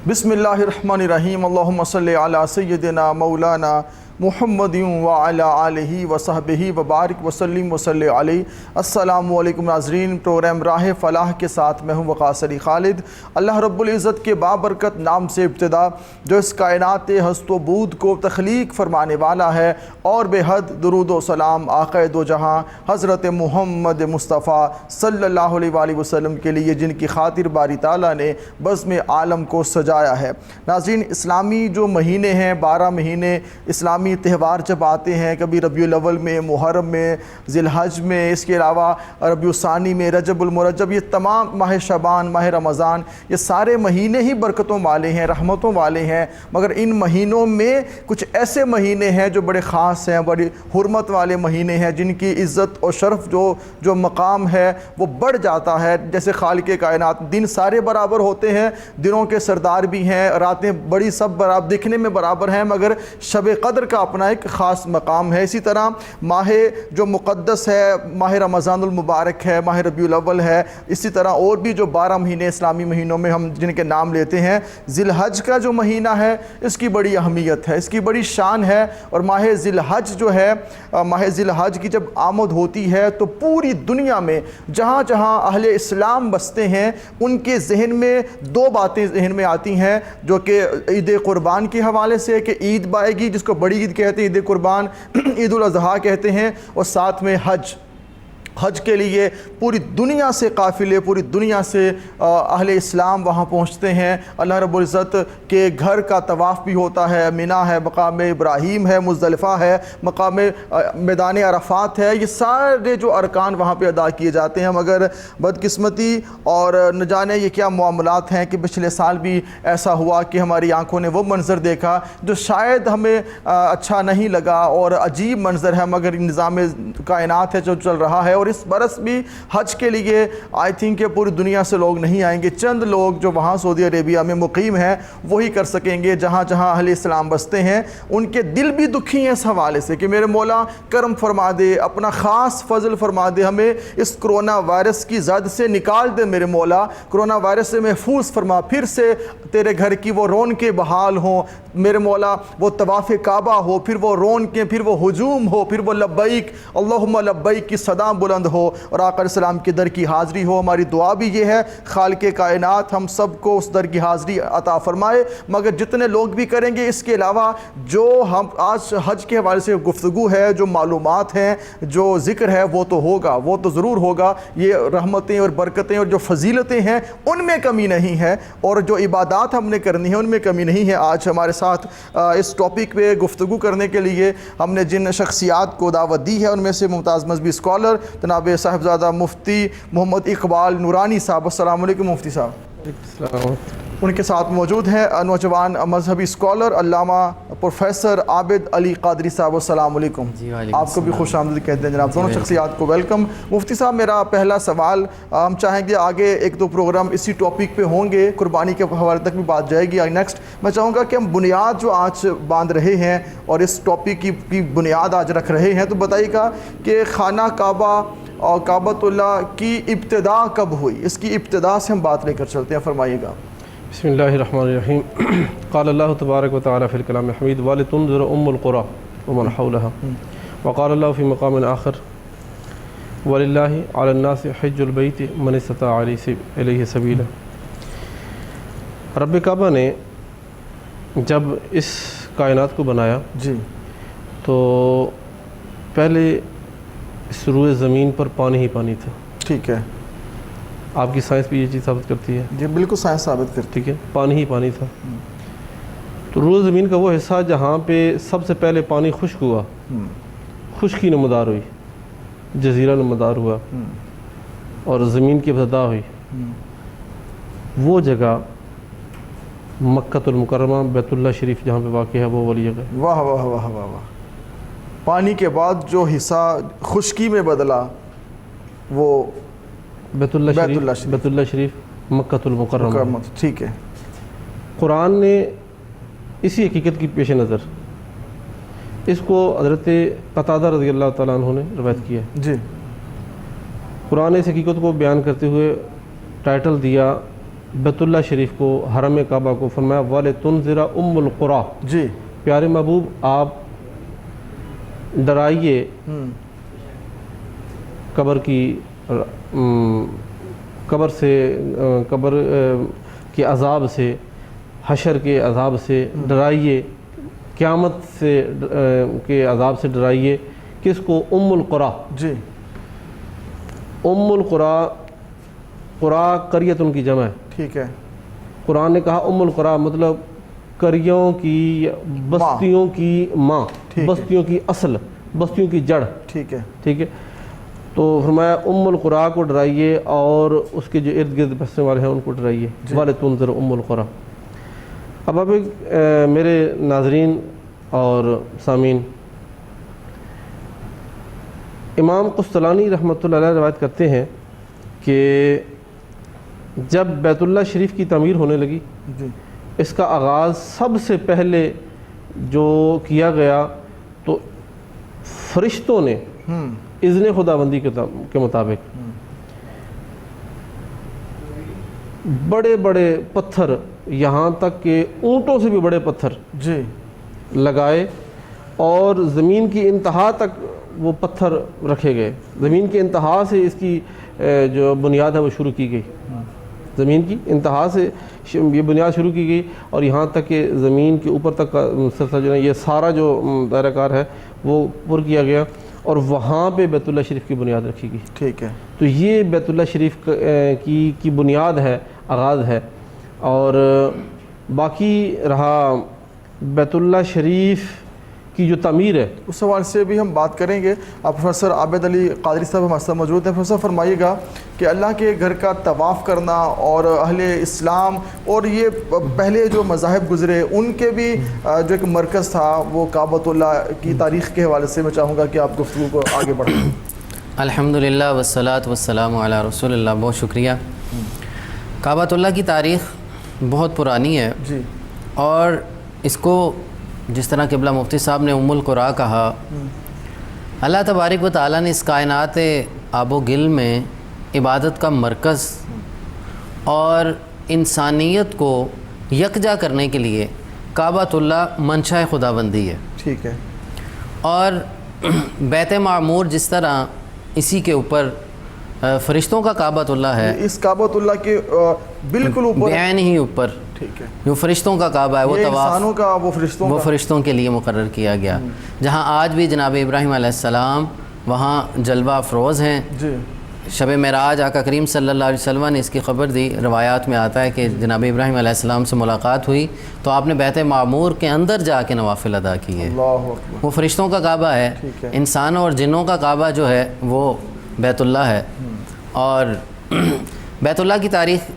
بسم اللہ الرحمن الرحیم اللہم صلی علی سیدنا مولانا محمد وعلی آلہ وصحبہ وبارک وسلم وصلی علیہ۔ السلام علیکم ناظرین، پروگرام راہ فلاح کے ساتھ میں ہوں وقاص علی خالد۔ اللہ رب العزت کے بابرکت نام سے ابتدا، جو اس کائنات ہست و بود کو تخلیق فرمانے والا ہے، اور بے حد درود و سلام آقا دو جہاں حضرت محمد مصطفیٰ صلی اللہ علیہ وآلہ وسلم کے لیے، جن کی خاطر باری تعالیٰ نے بزم عالم کو سجایا ہے۔ ناظرین، اسلامی جو مہینے ہیں، 12 مہینے اسلامی تہوار جب آتے ہیں، کبھی ربیع الاول میں، محرم میں، ذی الحج میں، اس کے علاوہ ربیع الثانی میں، رجب المرجب، یہ تمام ماہ شعبان، ماہ رمضان، یہ سارے مہینے ہی برکتوں والے ہیں، رحمتوں والے ہیں، مگر ان مہینوں میں کچھ ایسے مہینے ہیں جو بڑے خاص ہیں، بڑی حرمت والے مہینے ہیں، جن کی عزت اور شرف جو مقام ہے وہ بڑھ جاتا ہے۔ جیسے خالق کائنات، دن سارے برابر ہوتے ہیں، دنوں کے سردار بھی ہیں، راتیں بڑی سب برابر دکھنے میں برابر ہیں، مگر شب قدر کا اپنا ایک خاص مقام ہے۔ اسی طرح ماہ جو مقدس ہے، ماہ رمضان المبارک ہے، ماہ ربیع الاول ہے، اسی طرح اور بھی جو 12 مہینے اسلامی مہینوں میں ہم جن کے نام لیتے ہیں، ذی الحج کا جو مہینہ ہے اس کی بڑی اہمیت ہے، اس کی بڑی شان ہے۔ اور ماہ ذی الحج جو ہے، ماہ ذی الحج کی جب آمد ہوتی ہے تو پوری دنیا میں جہاں جہاں اہل اسلام بستے ہیں، ان کے ذہن میں 2 باتیں ذہن میں آتی ہیں، جو کہ عید قربان کے حوالے سے کہ عید آئے گی، جس کو بڑی عید کہتے ہیں، عید قربان، عید الاضحیٰ کہتے ہیں، اور ساتھ میں حج کے لیے پوری دنیا سے قافلے، پوری دنیا سے اہل اسلام وہاں پہنچتے ہیں۔ اللہ رب العزت کے گھر کا طواف بھی ہوتا ہے، منی ہے، مقام ابراہیم ہے، مزدلفہ ہے، مقام میدان عرفات ہے، یہ سارے جو ارکان وہاں پہ ادا کیے جاتے ہیں۔ مگر بدقسمتی اور نہ جانے یہ کیا معاملات ہیں کہ پچھلے سال بھی ایسا ہوا کہ ہماری آنکھوں نے وہ منظر دیکھا جو شاید ہمیں اچھا نہیں لگا اور عجیب منظر ہے، مگر نظام کائنات ہے جو چل رہا ہے۔ اور اس برس بھی حج کے لیے آئی تھنک کہ پوری دنیا سے لوگ نہیں آئیں گے، چند لوگ جو وہاں سعودی عربیہ میں مقیم ہیں وہی کر سکیں گے، جہاں جہاں اہل اسلام بستے ہیں۔ ان کے دل بھی دکھی ہیں اس حوالے سے کہ میرے مولا کرم فرما دے، اپنا خاص فضل فرما دے، ہمیں اس کرونا وائرس کی زد سے نکال دے میرے مولا، کرونا وائرس سے محفوظ فرما، پھر سے تیرے گھر کی وہ رونقیں بحال ہوں میرے مولا، وہ طواف کعبہ ہو، پھر وہ رونقیں، پھر وہ ہجوم ہو، پھر وہ لبیک اللہم لبیک کی صدا بلند ہو، اور آقا علیہ السلام کے در کی حاضری ہو۔ ہماری دعا بھی یہ ہے خالق کائنات ہم سب کو اس در کی حاضری عطا فرمائے۔ مگر جتنے لوگ بھی کریں گے، اس کے علاوہ جو ہم آج حج کے حوالے سے گفتگو ہے، جو معلومات ہیں، جو ذکر ہے، وہ تو ہوگا، وہ تو ضرور ہوگا۔ یہ رحمتیں اور برکتیں اور جو فضیلتیں ہیں ان میں کمی نہیں ہے، اور جو عبادات ہم نے کرنی ہے ان میں کمی نہیں ہے۔ آج ہمارے ساتھ اس ٹاپک پہ گفتگو کرنے کے لیے ہم نے جن شخصیات کو دعوت دی ہے، ان میں سے ممتاز مذہبی اسکالر جناب صاحبزادہ مفتی محمد اقبال نورانی صاحب۔ السلام علیکم مفتی صاحب۔ السلام۔ ان کے ساتھ موجود ہیں نوجوان مذہبی اسکالر علامہ پروفیسر عابد علی قادری صاحب۔ السلام علیکم۔ آپ کو بھی خوش آمدید کہتے ہیں جناب، دونوں شخصیات کو ویلکم۔ مفتی صاحب، میرا پہلا سوال، ہم چاہیں گے آگے 1-2 پروگرام اسی ٹاپک پہ ہوں گے، قربانی کے حوالے تک بھی بات جائے گی نیکسٹ۔ میں چاہوں گا کہ ہم بنیاد جو آج باندھ رہے ہیں اور اس ٹاپک کی بنیاد آج رکھ رہے ہیں، تو بتائیے گا کہ خانہ کعبہ اور کعبۃ اللہ کی ابتدا کب ہوئی؟ اس کی ابتدا سے ہم بات لے کر چلتے ہیں، فرمائیے گا۔ بسم اللہ الرحمن الرحیم۔ قال اللہ تبارک و تعالی فی الکلام الحمید وَلِتُنذِرَ أُمُّ الْقُرَىٰ وَمَنْ حَوْلَهَا وقال اللہ فی مقام آخر وَلِلَّهِ عَلَى النَّاسِ حِجُّ الْبَيْتِ مَنِ اسْتَطَاعَ إِلَيْهِ سَبِيلًا۔ رب کعبہ نے جب اس کائنات کو بنایا جی تو پہلے اس روئے زمین پر پانی ہی پانی تھا۔ ٹھیک ہے، آپ کی سائنس بھی یہ چیز ثابت کرتی ہے۔ جی بالکل سائنس ثابت کرتی ٹھیک ہے، پانی ہی پانی تھا۔ تو روئے زمین کا وہ حصہ جہاں پہ سب سے پہلے پانی خشک ہوا، خشکی نمودار ہوئی، جزیرہ نمودار ہوا اور زمین کی ابتدا ہوئی، وہ جگہ مکہ المکرمہ بیت اللہ شریف جہاں پہ واقع ہے، وہ والی جگہ۔ واہ واہ واہ واہ واہ۔ پانی کے بعد جو حصہ خشکی میں بدلا وہ بیت اللہ شریف مکہ المکرمہ۔ ٹھیک ہے۔ قرآن نے اسی حقیقت کی پیش نظر اس کو حضرت قتادہ رضی اللہ تعالیٰ عنہ نے روایت کیا ہے۔ جی، قرآن نے اس حقیقت کو بیان کرتے ہوئے ٹائٹل دیا بیت اللہ شریف کو، حرم کعبہ کو فرمایا وَلِتُنذِرَ أُمُّ الْقُرَىٰ، جی پیارے محبوب آپ ڈرائیے قبر کے عذاب سے، حشر کے عذاب سے ڈرائیے، قیامت سے کے عذاب سے ڈرائیے۔ کس کو؟ ام القریٰ۔ جی ام القریٰ، قریٰ قریت ان کی جمع ہے، ٹھیک ہے۔ قرآن نے کہا ام القریٰ مطلب قریوں کی، بستیوں کی ماں، بستیوں کی اصل، بستیوں کی جڑ، ٹھیک ہے، ٹھیک ہے۔ تو فرمایا ام القریٰ کو ڈرائیے اور اس کے جو ارد گرد بسنے والے ہیں ان کو ڈرائیے، وَلِتُنذِرَ أُمُّ الْقُرَىٰ۔ اب آپ میرے ناظرین اور سامعین، امام قسطلانی رحمۃ اللہ علیہ روایت کرتے ہیں کہ جب بیت اللہ شریف کی تعمیر ہونے لگی، جی اس کا آغاز سب سے پہلے جو کیا گیا تو فرشتوں نے اذن خداوندی کے مطابق بڑے بڑے پتھر، یہاں تک کہ اونٹوں سے بھی بڑے پتھر جی لگائے اور زمین کی انتہا تک وہ پتھر رکھے گئے۔ زمین کی انتہا سے اس کی جو بنیاد ہے وہ شروع کی گئی، زمین کی انتہا سے یہ بنیاد شروع کی گئی اور یہاں تک کہ زمین کے اوپر تک کا سلسلہ جو ہے یہ سارا جو دائرہ کار ہے وہ پر کیا گیا اور وہاں پہ بیت اللہ شریف کی بنیاد رکھی گئی، ٹھیک ہے۔ تو یہ بیت اللہ شریف کی بنیاد ہے، آغاز ہے۔ اور باقی رہا بیت اللہ شریف کی جو تعمیر ہے، اس حوالے سے بھی ہم بات کریں گے۔ آپ پروفیسر عابد علی قادری صاحب ہمارے ساتھ موجود ہیں۔ پروفیسر فرمائیے گا کہ اللہ کے گھر کا طواف کرنا اور اہل اسلام اور یہ پہلے جو مذاہب گزرے ان کے بھی جو ایک مرکز تھا وہ کعبۃ اللہ کی تاریخ کے حوالے سے میں چاہوں گا کہ آپ گفتگو کو آگے بڑھائیں۔ الحمدللہ والصلاۃ والسلام علی رسول اللہ، بہت شکریہ۔ کعبۃ اللہ کی تاریخ بہت پرانی ہے جی، اور اس کو جس طرح قبلہ مفتی صاحب نے ام القریٰ کہا، اللہ تبارک و تعالیٰ نے اس کائنات آب و گل میں عبادت کا مرکز اور انسانیت کو یکجا کرنے کے لیے کعبۃ اللہ منشا خداوندی ہے، ٹھیک ہے۔ اور بیت معمور جس طرح اسی کے اوپر فرشتوں کا کعبۃ اللہ ہے، اس کعبۃ اللہ کے بالکل اوپر، بعین ہی اوپر ٹھیک ہے، جو فرشتوں کا کعبہ ہے وہ انسانوں کا، وہ فرشتوں کے لیے مقرر کیا گیا، جہاں آج بھی جناب ابراہیم علیہ السلام وہاں جلوہ افروز ہیں۔ جی، شب معراج آقا کریم صلی اللہ علیہ وسلم نے اس کی خبر دی، روایات میں آتا ہے کہ جناب ابراہیم علیہ السلام سے ملاقات ہوئی تو آپ نے بیت معمور کے اندر جا کے نوافل ادا کیے۔ اللہ اکبر، وہ فرشتوں کا کعبہ ہے، انسانوں اور جنوں کا کعبہ جو ہے وہ بیت اللہ ہے۔ اور بیت اللہ کی تاریخ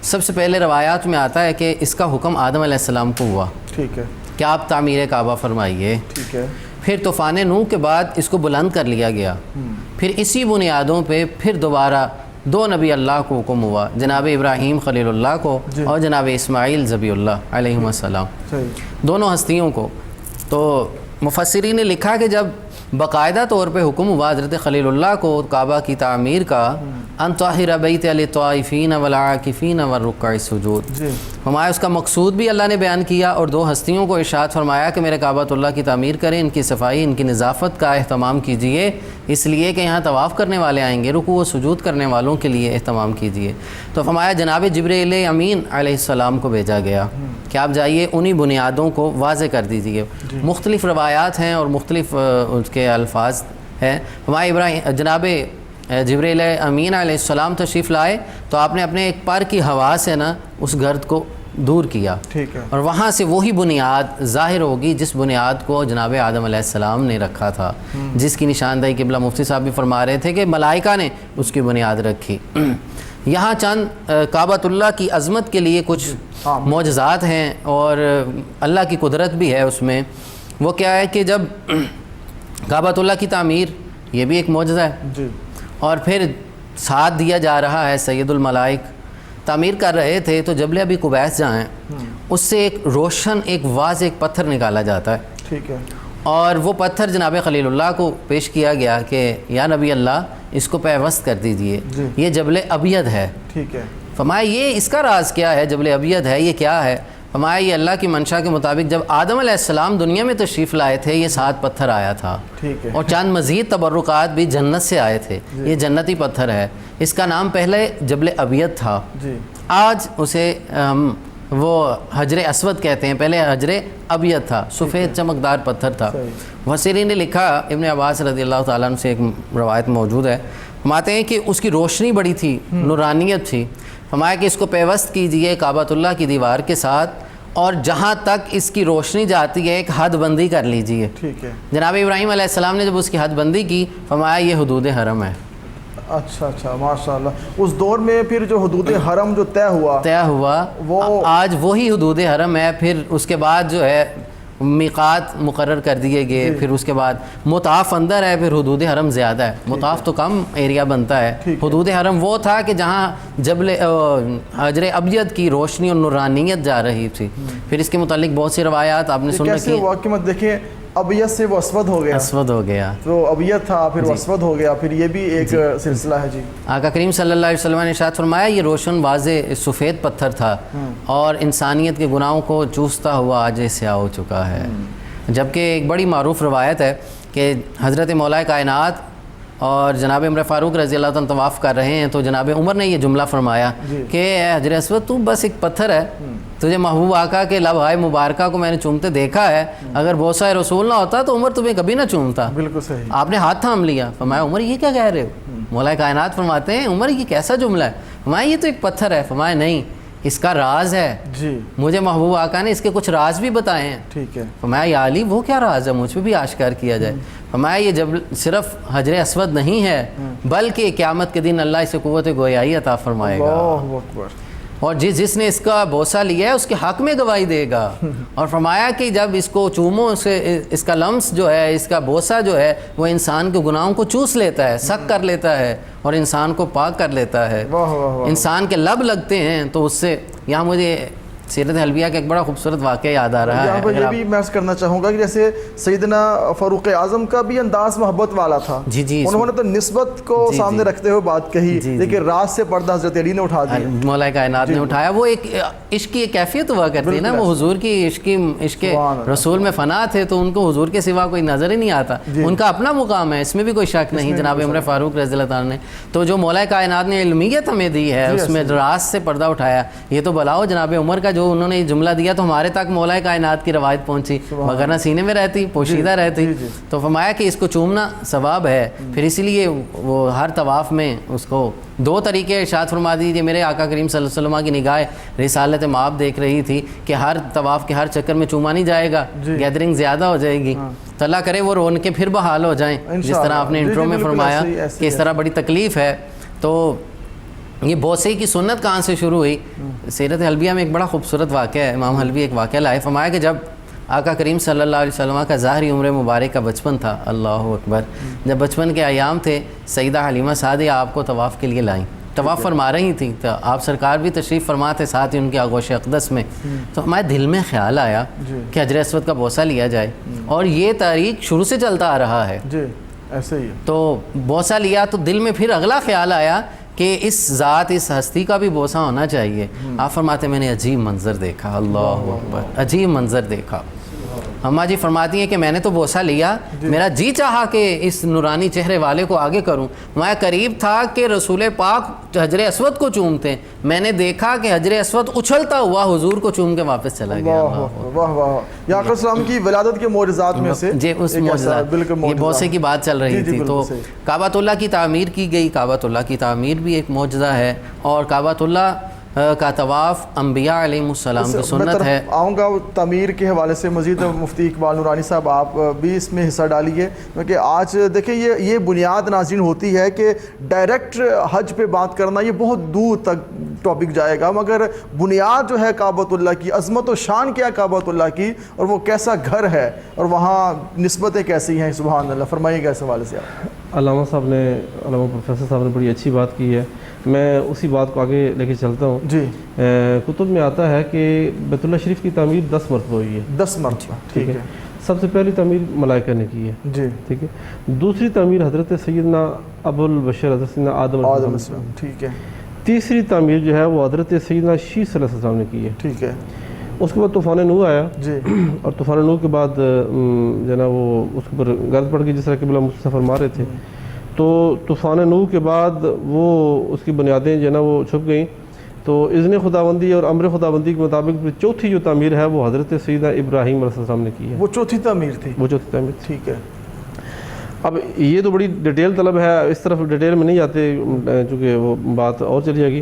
سب سے پہلے روایات میں آتا ہے کہ اس کا حکم آدم علیہ السلام کو ہوا، ٹھیک ہے، کہ آپ تعمیر کعبہ فرمائیے۔ ٹھیک ہے، پھر طوفان نوح کے بعد اس کو بلند کر لیا گیا، پھر اسی بنیادوں پہ پھر دوبارہ دو نبی اللہ کو حکم ہوا، جناب ابراہیم خلیل اللہ کو اور جناب اسماعیل ذبیح اللہ علیہ السلام، دونوں ہستیوں کو۔ تو مفسرین نے لکھا کہ جب باقاعدہ طور پہ حکم ہوا حضرت خلیل اللہ کو کعبہ کی تعمیر کا، ان طاہر بیت للطائفین والعاکفین والرکع السجود، فرمایا اس کا مقصود بھی اللہ نے بیان کیا اور دو ہستیوں کو ارشاد فرمایا کہ میرے کعبۃ اللہ کی تعمیر کریں، ان کی صفائی، ان کی نظافت کا اہتمام کیجئے، اس لیے کہ یہاں طواف کرنے والے آئیں گے، رکوع و سجود کرنے والوں کے لیے اہتمام کیجئے۔ تو فرمایا جناب جبرائیل امین علیہ السلام کو بھیجا گیا کہ آپ جائیے انہی بنیادوں کو واضح کر دیجئے۔ مختلف روایات ہیں اور مختلف اس کے الفاظ ہیں۔ ہمارے جناب جبرائیل امین علیہ السلام تشریف لائے تو آپ نے اپنے ایک پر کی ہوا سے نا اس گرد کو دور کیا، ٹھیک ہے، اور وہاں سے وہی بنیاد ظاہر ہوگی جس بنیاد کو جناب آدم علیہ السلام نے رکھا تھا، جس کی نشاندہی قبلہ مفتی صاحب بھی فرما رہے تھے کہ ملائکہ نے اس کی بنیاد رکھی۔ یہاں چند کعبۃ اللہ کی عظمت کے لیے کچھ معجزات ہیں اور اللہ کی قدرت بھی ہے اس میں۔ وہ کیا ہے کہ جب کعبۃ اللہ کی تعمیر، یہ بھی ایک معجزہ ہے، جی، اور پھر ساتھ دیا جا رہا ہے سید الملائک تعمیر کر رہے تھے تو جبل ابی قبیس جہاں ہیں اس سے ایک روشن ایک واضح ایک پتھر نکالا جاتا ہے، ٹھیک ہے، اور وہ پتھر جناب خلیل اللہ کو پیش کیا گیا کہ یا نبی اللہ اس کو پیوست کر دیجئے، یہ جبل ابید ہے۔ ٹھیک ہے، فرمایا یہ اس کا راز کیا ہے، جبل ابید ہے یہ کیا ہے؟ فرمایا یہ اللہ کی منشا کے مطابق جب آدم علیہ السلام دنیا میں تشریف لائے تھے یہ 7 پتھر آیا تھا، ٹھیک ہے، اور چند مزید تبرکات بھی جنت سے آئے تھے، یہ جنتی پتھر ہے، اس کا نام پہلے جبل ابید تھا، جی آج اسے وہ حجر اسود کہتے ہیں، پہلے حجر ابید تھا، سفید چمکدار پتھر تھا۔ وسیری نے لکھا، ابن عباس رضی اللہ تعالیٰ عنہ سے ایک روایت موجود ہے، فرماتے ہیں کہ اس کی روشنی بڑی تھی، نورانیت تھی، فرمایا کہ اس کو پیوست کیجئے کعبۃ اللہ کی دیوار کے ساتھ، اور جہاں تک اس کی روشنی جاتی ہے ایک حد بندی کر لیجئے۔ ٹھیک ہے، جناب ابراہیم علیہ السلام نے جب اس کی حد بندی کی، فرمایا یہ حدود حرم ہے۔ اچھا ماشاءاللہ، اس دور میں پھر جو حدود حرم جو طے ہوا وہ آج وہی حدود حرم ہے۔ پھر اس کے بعد جو ہے میقات مقرر کر دیے گئے، پھر اس کے بعد مطاف اندر ہے، پھر حدود حرم زیادہ ہے، مطاف تو کم ایریا بنتا ہے۔ حدود حرم وہ تھا کہ جہاں جبل حجر ابید کی روشنی اور نورانیت جا رہی تھی۔ پھر اس کے متعلق بہت سی روایات آپ نے سن کیسے رکھی۔ واقعی مت دیکھیں، ابیض سے وہ اسود ہو گیا، اسود ہو گیا، تو ابیض تھا پھر وہ اسود ہو گیا، پھر یہ بھی ایک سلسلہ ہے۔ جی آقا کریم صلی اللہ علیہ وسلم نے ارشاد فرمایا یہ روشن واضح سفید پتھر تھا اور انسانیت کے گناہوں کو چوستا ہوا آج سیاہ ہو چکا ہے۔ جبکہ ایک بڑی معروف روایت ہے کہ حضرت مولا کائنات اور جناب عمر فاروق رضی اللہ عنہ طواف کر رہے ہیں، تو جناب عمر نے یہ جملہ فرمایا کہ اے حجر اسود تو بس ایک پتھر ہے، تجھے محبوب آقا کے لبہائے مبارکہ کو میں نے چومتے دیکھا ہے، اگر بوسہ رسول نہ ہوتا تو عمر تمہیں کبھی نہ چومتا۔ بالکل صحیح، آپ نے ہاتھ تھام لیا۔ فرمایا عمر یہ کیا کہہ رہے ہو؟ مولا کائنات فرماتے ہیں عمر یہ کیسا جملہ ہے؟ فرمایا یہ تو ایک پتھر ہے۔ فرمایا نہیں، اس کا راز ہے، جی مجھے محبوب آقا نے اس کے کچھ راز بھی بتائے ہیں۔ ٹھیک ہے، فرمایا یا علی وہ کیا راز ہے، مجھ پہ بھی آشکار کیا جائے۔ فرمایا یہ جب صرف حجر اسود نہیں ہے بلکہ قیامت کے دن اللہ اسے قوت گویائی عطا فرمائے گا، اللہ اکبر، اور جس نے اس کا بوسہ لیا ہے اس کے حق میں گواہی دے گا۔ اور فرمایا کہ جب اس کو چومو، اس کا لمس جو ہے، اس کا بوسہ جو ہے وہ انسان کے گناہوں کو چوس لیتا ہے، سک کر لیتا ہے اور انسان کو پاک کر لیتا ہے۔ واہ واہ واہ، انسان کے لب لگتے ہیں تو اس سے، یہاں مجھے سیرت حلبیہ کا ایک بڑا خوبصورت واقعہ یاد آ رہا یہاں ہے۔ پر یہ بھی میں کرنا چاہوں گا کہ جیسے سیدنا فاروق اعظم کا بھی انداز محبت والا تھا، جی جی، انہوں نے تو نسبت کو سامنے رکھتے ہوئے بات کہی، لیکن راز سے پردہ حضرت علی نے اٹھا دیا، مولا کائنات نے اٹھایا۔ وہ ایک عشق کی کیفیت ہوا کرتی ہے نا، وہ حضور کی عشق رسول میں فنا تھے، تو ان کو حضور کے سوا کوئی نظر ہی نہیں آتا، ان کا اپنا مقام ہے، اس میں بھی کوئی شک نہیں۔ جناب عمر فاروق رضی اللہ تعالیٰ نے تو جو مولا کائنات نے علمیت ہمیں دی ہے، اس میں راز سے پردہ اٹھایا، یہ تو بلاؤ جناب عمر کا جو انہوں نے جملہ دیا تو ہمارے تک مولا کائنات کی روایت پہنچی، مگر نہ سینے میں رہتی، پوشیدہ رہتی۔ تو فرمایا کہ اس کو چومنا ثواب ہے، پھر اسی لیے وہ ہر طواف میں اس کو 2 طریقے ارشاد فرما دیجیے۔ میرے آقا کریم صلی اللہ علیہ وسلم کی نگاہ رسالت مآب دیکھ رہی تھی کہ ہر طواف کے ہر چکر میں چوما نہیں جائے گا، گیدرنگ زیادہ ہو جائے گی، تو اللہ کرے وہ رون کے پھر بحال ہو جائیں، جس طرح آپ نے انٹرو میں فرمایا کہ اس طرح بڑی تکلیف ہے۔ تو یہ بوسے کی سنت کہاں سے شروع ہوئی؟ سیرت حلبیہ میں ایک بڑا خوبصورت واقعہ ہے، امام حلبی ایک واقعہ لائے، فرمایا کہ جب آقا کریم صلی اللہ علیہ وسلم کا ظاہری عمر مبارک کا بچپن تھا، اللہ اکبر، جب بچپن کے ایام تھے، سیدہ حلیمہ سعدیہ آپ کو طواف کے لیے لائیں، طواف فرما رہی تھیں، تو آپ سرکار بھی تشریف فرما تھے ساتھ ہی ان کے آغوش اقدس میں، تو ہمارے دل میں خیال آیا کہ حجر اسود کا بوسہ لیا جائے، اور یہ تاریخ شروع سے چلتا آ رہا ہے، جی ایسے ہی، تو بوسہ لیا تو دل میں پھر اگلا خیال آیا کہ اس ذات، اس ہستی کا بھی بوسہ ہونا چاہیے۔ آپ فرماتے میں نے عجیب منظر دیکھا، اللہ اکبر، عجیب منظر دیکھا۔ اماں جی فرماتی ہیں کہ میں نے تو بوسہ لیا، میرا جی چاہا کہ اس نورانی چہرے والے کو آگے کروں، میں قریب تھا کہ رسول پاک حجر اسود کو چومتے، میں نے دیکھا کہ حجر اسود اچھلتا ہوا حضور کو چوم کے واپس چلا گیا۔ واہ واہ، یا آقا السلام کی ولادت کے معجزات میں سے جی، اس معجزات، یہ بوسے کی بات چل رہی تھی، تو کعبۃ اللہ کی تعمیر کی گئی، کعبۃ اللہ کی تعمیر بھی ایک معجزہ ہے، اور کعبۃ اللہ کا طواف انبیاء علیہ السلام کی سنت ہے۔ آؤں گا تعمیر کے حوالے سے مزید، مفتی اقبال نورانی صاحب آپ بھی اس میں حصہ ڈالیے، کیونکہ آج دیکھیں یہ بنیاد ناظرین ہوتی ہے کہ ڈائریکٹ حج پہ بات کرنا یہ بہت دور تک ٹاپک جائے گا، مگر بنیاد جو ہے کعبۃ اللہ کی، عظمت و شان کیا کعبۃ اللہ کی، اور وہ کیسا گھر ہے اور وہاں نسبتیں کیسی ہیں، سبحان اللہ، فرمائیے گا اس حوالے سے آپ۔ علامہ صاحب نے، علامہ پروفیسر صاحب نے بڑی اچھی بات کی ہے، میں اسی بات کو آگے لے کے چلتا ہوں۔ جی، کتب میں آتا ہے کہ بیت اللہ شریف کی تعمیر 10 مرتبہ ہوئی ہے، 10 مرتبہ، ٹھیک ہے، سب سے پہلی تعمیر ملائکہ نے کی ہے، جی ٹھیک ہے، دوسری تعمیر حضرت سیدنا ابو البشر حضرت سیدنا آدم علیہ السلام، ٹھیک ہے، تیسری تعمیر جو ہے وہ حضرت سیدنا شیس علیہ السلام نے کی ہے. ٹھیک ہے. اس کے بعد طوفان نوح آیا جی. اور طوفان نوح کے بعد جو ہے نا وہ اس کے اوپر گرد پڑ گئی جس طرح قبلہ مصطفیٰ فرما رہے تھے. تو طوفان نوح کے بعد وہ اس کی بنیادیں جو ہے نا وہ چھپ گئیں. تو اذن خداوندی اور امر خداوندی کے مطابق چوتھی جو تعمیر ہے وہ حضرت سیدنا ابراہیم علیہ السلام نے کی ہے. وہ چوتھی تعمیر تھی. وہ چوتھی تعمیر تھی. ٹھیک ہے. اب یہ تو بڑی ڈیٹیل طلب ہے, اس طرف ڈیٹیل میں نہیں جاتے چونکہ وہ بات اور چلی جائے گی.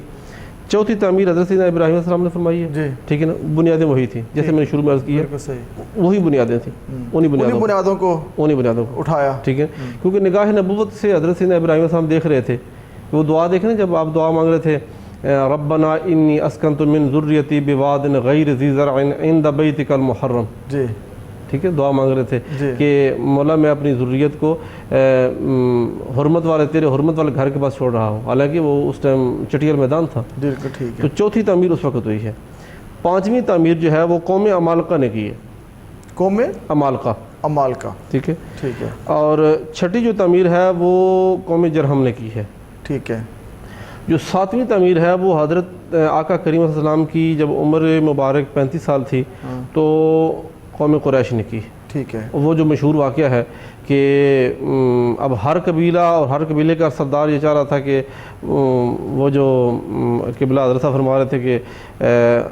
چوتھی تعمیر حضرت سیدنا ابراہیم علیہ السلام نے فرمائی ہے. جی. ٹھیک ہے نا, بنیادیں وہی تھیں جیسے میں نے شروع میں عرض کی ہے, بالکل صحیح. وہی بنیادیں تھیں, انہی بنیادوں کو اٹھایا. ٹھیک ہے, کیونکہ نگاہ نبوت سے حضرت سیدنا ابراہیم علیہ السلام دیکھ رہے تھے کہ وہ دعا دیکھیں نا, جب آپ دعا مانگ رہے تھے ربنا انی اسکنت من ذریتی بواد غیر ذی زرع عند بیتک المحرم. جی. ٹھیک ہے, دعا مانگ رہے تھے جی. کہ مولا میں اپنی ذریت کو حرمت والے تیرے حرمت والے گھر کے پاس چھوڑ رہا ہوں, حالانکہ وہ اس ٹائم چٹیل میدان تھا. بالکل ٹھیک تو ہے. چوتھی تعمیر اس وقت ہوئی ہے. پانچویں تعمیر جو ہے وہ قوم عمالقہ نے کی ہے. قوم عمالقہ. ٹھیک ہے. ٹھیک ہے. اور چھٹی جو تعمیر ہے وہ قوم جرہم نے کی ہے. ٹھیک ہے. جو ساتویں تعمیر ہے وہ حضرت آقا کریم صلی اللہ علیہ وسلم کی جب عمر مبارک 35 سال تھی تو قوم قریش نے کی. ٹھیک ہے. وہ جو مشہور واقعہ ہے کہ اب ہر قبیلہ اور ہر قبیلے کا سردار یہ چاہ رہا تھا کہ وہ جو قبلہ حضرت صاحب فرما رہے تھے کہ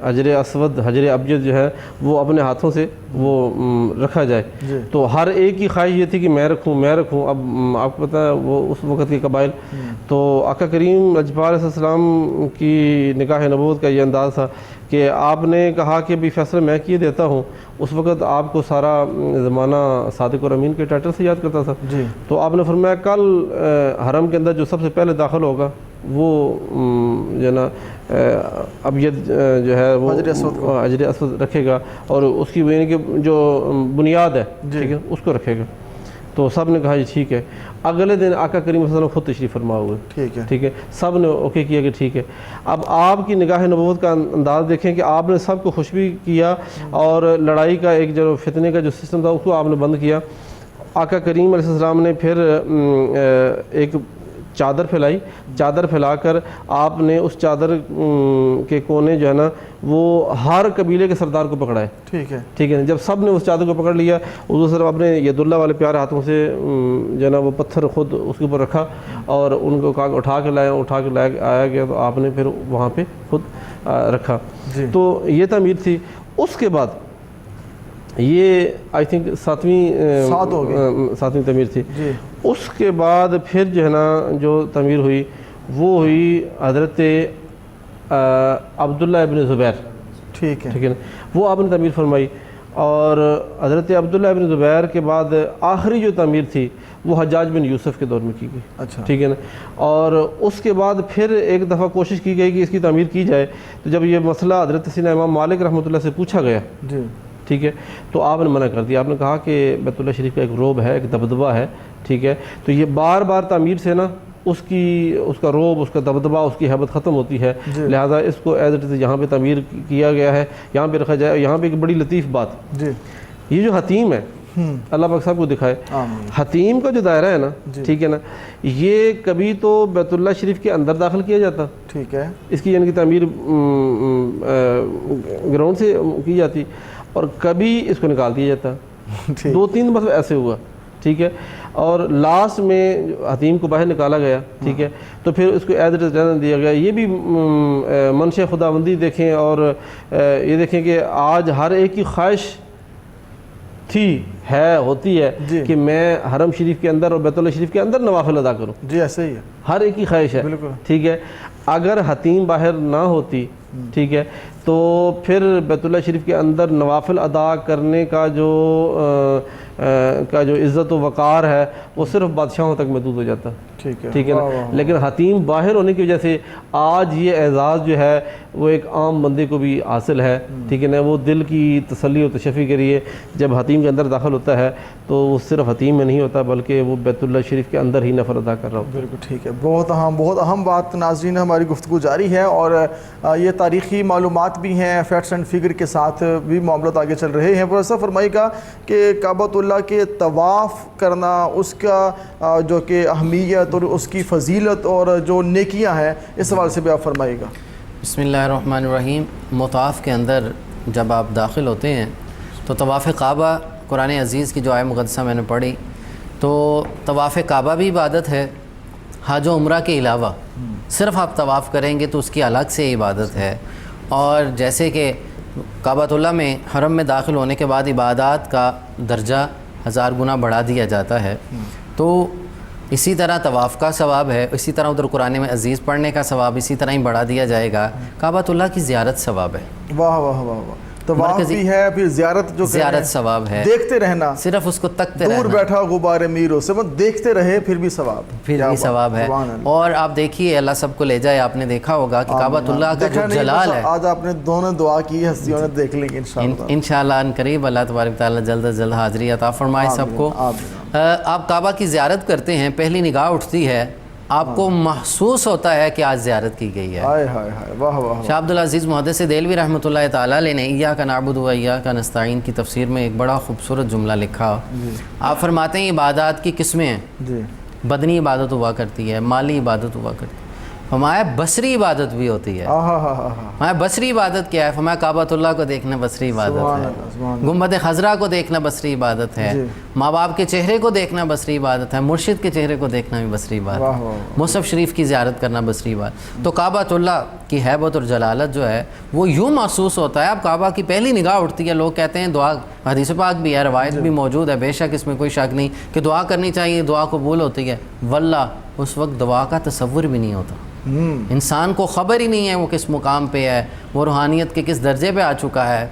حجر اسود حجر ابجد جو ہے وہ اپنے ہاتھوں سے وہ رکھا جائے. جی. تو ہر ایک کی خواہش یہ تھی کہ میں رکھوں. اب آپ کو پتہ ہے وہ اس وقت کے قبائل. تو آقا کریم اجپار علیہ السلام کی نکاح نبوت کا یہ انداز تھا کہ آپ نے کہا کہ بھی فیصلہ میں کیے دیتا ہوں. اس وقت آپ کو سارا زمانہ صادق اور امین کے ٹائٹل سے یاد کرتا تھا. جی. تو آپ نے فرمایا کل حرم کے اندر جو سب سے پہلے داخل ہوگا وہ جو ہے نا ابید جو ہے وہ حجر اسود رکھے گا اور اس کی یعنی کہ جو بنیاد ہے ٹھیک ہے اس کو رکھے گا. تو سب نے کہا جی ٹھیک ہے. اگلے دن آقا کریم صلی اللہ علیہ وسلم خود تشریف فرما ہوئے. ٹھیک ہے. سب نے اوکے کیا کہ ٹھیک ہے. اب آپ کی نگاہ نبوت کا انداز دیکھیں کہ آپ نے سب کو خوش بھی کیا اور لڑائی کا ایک جو فتنے کا جو سسٹم تھا اس کو آپ نے بند کیا. آقا کریم علیہ السلام نے پھر ایک چادر پھیلائی. چادر پھیلا کر آپ نے اس چادر کے کونے جو ہے نا وہ ہر قبیلے کے سردار کو پکڑائے. ٹھیک ہے. جب سب نے اس چادر کو پکڑ لیا حضور صلی اللہ علیہ وسلم اپنے ید اللہ والے پیارے ہاتھوں سے جو ہے نا وہ پتھر خود اس کے اوپر رکھا اور ان کو کہا اٹھا کے آیا گیا. تو آپ نے پھر وہاں پہ خود رکھا. تو یہ تعمیر تھی. اس کے بعد یہ آئی تھنک ساتویں تعمیر تھی. اس کے بعد پھر جو ہے نا جو تعمیر ہوئی وہ ہوئی حضرت عبداللہ ابن زبیر. ٹھیک ہے نا, وہ آپ نے تعمیر فرمائی. اور حضرت عبداللہ ابن زبیر کے بعد آخری جو تعمیر تھی وہ حجاج بن یوسف کے دور میں کی گئی. ٹھیک ہے نا. اور اس کے بعد پھر ایک دفعہ کوشش کی گئی کہ اس کی تعمیر کی جائے. تو جب یہ مسئلہ حضرت سیدنا امام مالک رحمۃ اللہ سے پوچھا گیا ٹھیک ہے تو آپ نے منع کر دیا. آپ نے کہا کہ بیت اللہ شریف کا ایک روب ہے, ایک دبدبہ ہے. ٹھیک ہے. تو یہ بار بار تعمیر سے نا اس کا روب, اس کا دبدبہ, اس کی حیبت ختم ہوتی ہے. لہٰذا اس کو ایز اٹ از یہاں پہ تعمیر کیا گیا ہے, یہاں پہ رکھا جائے. یہاں پہ ایک بڑی لطیف بات, یہ جو حتیم ہے اللہ پاک صاحب کو دکھائے, حتیم کا جو دائرہ ہے نا ٹھیک ہے نا, یہ کبھی تو بیت اللہ شریف کے اندر داخل کیا جاتا. ٹھیک ہے. اس کی یعنی کہ تعمیر گراؤنڈ سے کی جاتی اور کبھی اس کو نکال دیا جاتا. 2-3 مرتبہ ایسے ہوا. ٹھیک ہے. اور لاسٹ میں حتیم کو باہر نکالا گیا. ٹھیک ہے. تو پھر اس کو ایز اٹ از رہنے دیا گیا. یہ بھی منشا خداوندی دیکھیں اور یہ دیکھیں کہ آج ہر ایک کی خواہش ہوتی ہے کہ میں حرم شریف کے اندر اور بیت اللہ شریف کے اندر نوافل ادا کروں. ایسے ہی ہے, ہر ایک کی خواہش ہے. ٹھیک ہے. اگر حتیم باہر نہ ہوتی ٹھیک ہے تو پھر بیت اللہ شریف کے اندر نوافل ادا کرنے کا جو عزت و وقار ہے وہ صرف بادشاہوں تک محدود ہو جاتا. ٹھیک ہے نا. لیکن حتیم باہر ہونے کی وجہ سے آج یہ اعزاز جو ہے وہ ایک عام بندے کو بھی حاصل ہے. ٹھیک ہے نا. وہ دل کی تسلی و تشفی کے لیے جب حتیم کے اندر داخل ہوتا ہے تو وہ صرف حتیم میں نہیں ہوتا بلکہ وہ بیت اللہ شریف کے اندر ہی نفل ادا کر رہا ہوتا ہے. بالکل ٹھیک ہے. بہت اہم بات ناظرین, ہماری گفتگو جاری ہے اور یہ تاریخی معلومات بھی ہیں, فیکٹس اینڈ فگر کے ساتھ بھی معاملات آگے چل رہے ہیں. پروفیسر فرمائے گا کہ کعبۃ اللہ کے طواف کرنا, اس کا جو کہ اہمیت اور اس کی فضیلت اور جو نیکیاں ہیں اس حوالے سے بھی آپ فرمائیے گا۔ بسم اللہ الرحمن الرحیم۔ مطاف کے اندر جب آپ داخل ہوتے ہیں تو طواف کعبہ، قرآن عزیز کی جو آیت مقدسہ میں نے پڑھی، تو طواف کعبہ بھی عبادت ہے حج و عمرہ کے علاوہ۔ صرف آپ طواف کریں گے تو اس کی الگ سے عبادت ہے، اور جیسے کہ کعبۃ اللہ میں حرم میں داخل ہونے کے بعد عبادات کا درجہ 1000 گنا بڑھا دیا جاتا ہے، تو اسی طرح طواف کا ثواب ہے، اسی طرح ادھر قرآن میں عزیز پڑھنے کا ثواب اسی طرح ہی بڑھا دیا جائے گا۔ کعبۃ اللہ کی زیارت ثواب ہے، واہ واہ واہ واہ، طواف بھی ہے، پھر زیارت جو زیارت ثواب ہے، دیکھتے رہنا، صرف اس کو تکتے دور رہنا، بیٹھا غبار میروں سے بس دیکھتے رہے پھر بھی ثواب، پھر بھی ثواب ہے۔ اور آپ دیکھیے اللہ سب کو لے جائے، آپ نے دیکھا ہوگا کہ کعبۃ اللہ کا جو جلال ہے، آج آپ نے دونوں دعا کی، ہستیوں نے دیکھ لیں گے انشاءاللہ، انشاءاللہ ان قریب اللہ تبارک تعالیٰ جلد از جلد حاضری عطا فرمائے سب کو۔ آپ کعبہ کی زیارت کرتے ہیں، پہلی نگاہ اٹھتی ہے، آپ کو محسوس ہوتا ہے کہ آج زیارت کی گئی ہے۔ ہائے ہائے ہائے، واہ واہ۔ شاہ عبدالعزیز محدث دہلوی رحمۃ اللہ تعالیٰ علیہ نے ایاک نعبد و ایاک نستعین کی تفسیر میں ایک بڑا خوبصورت جملہ لکھا۔ آپ فرماتے ہیں عبادات کی قسمیں ہیں، جی، بدنی عبادت ہوا کرتی ہے، مالی عبادت ہوا کرتی ہے، فرمایا بصری عبادت بھی ہوتی ہے۔ فرمایا بصری عبادت کیا ہے؟ فرمایا کعبۃ اللہ کو دیکھنا بصری عبادت ہے، گنبد خضرا کو دیکھنا بصری عبادت ہے، ماں باپ کے چہرے کو دیکھنا بصری عبادت ہے، مرشد کے چہرے کو دیکھنا بھی بصری عبادت ہے، مصحف شریف کی زیارت کرنا بصری عبادت۔ تو کعبۃ اللہ کی ہیبت اور جلالت جو ہے وہ یوں محسوس ہوتا ہے، اب کعبہ کی پہلی نگاہ اٹھتی ہے، لوگ کہتے ہیں دعا، حدیث پاک بھی ہے، روایت بھی موجود ہے، بے شک اس میں کوئی شک نہیں کہ دعا کرنی چاہیے، دعا قبول ہوتی ہے، واللہ اس وقت دعا کا تصور بھی نہیں ہوتا، انسان کو خبر ہی نہیں ہے وہ کس مقام پہ ہے، وہ روحانیت کے کس درجے پہ آ چکا ہے۔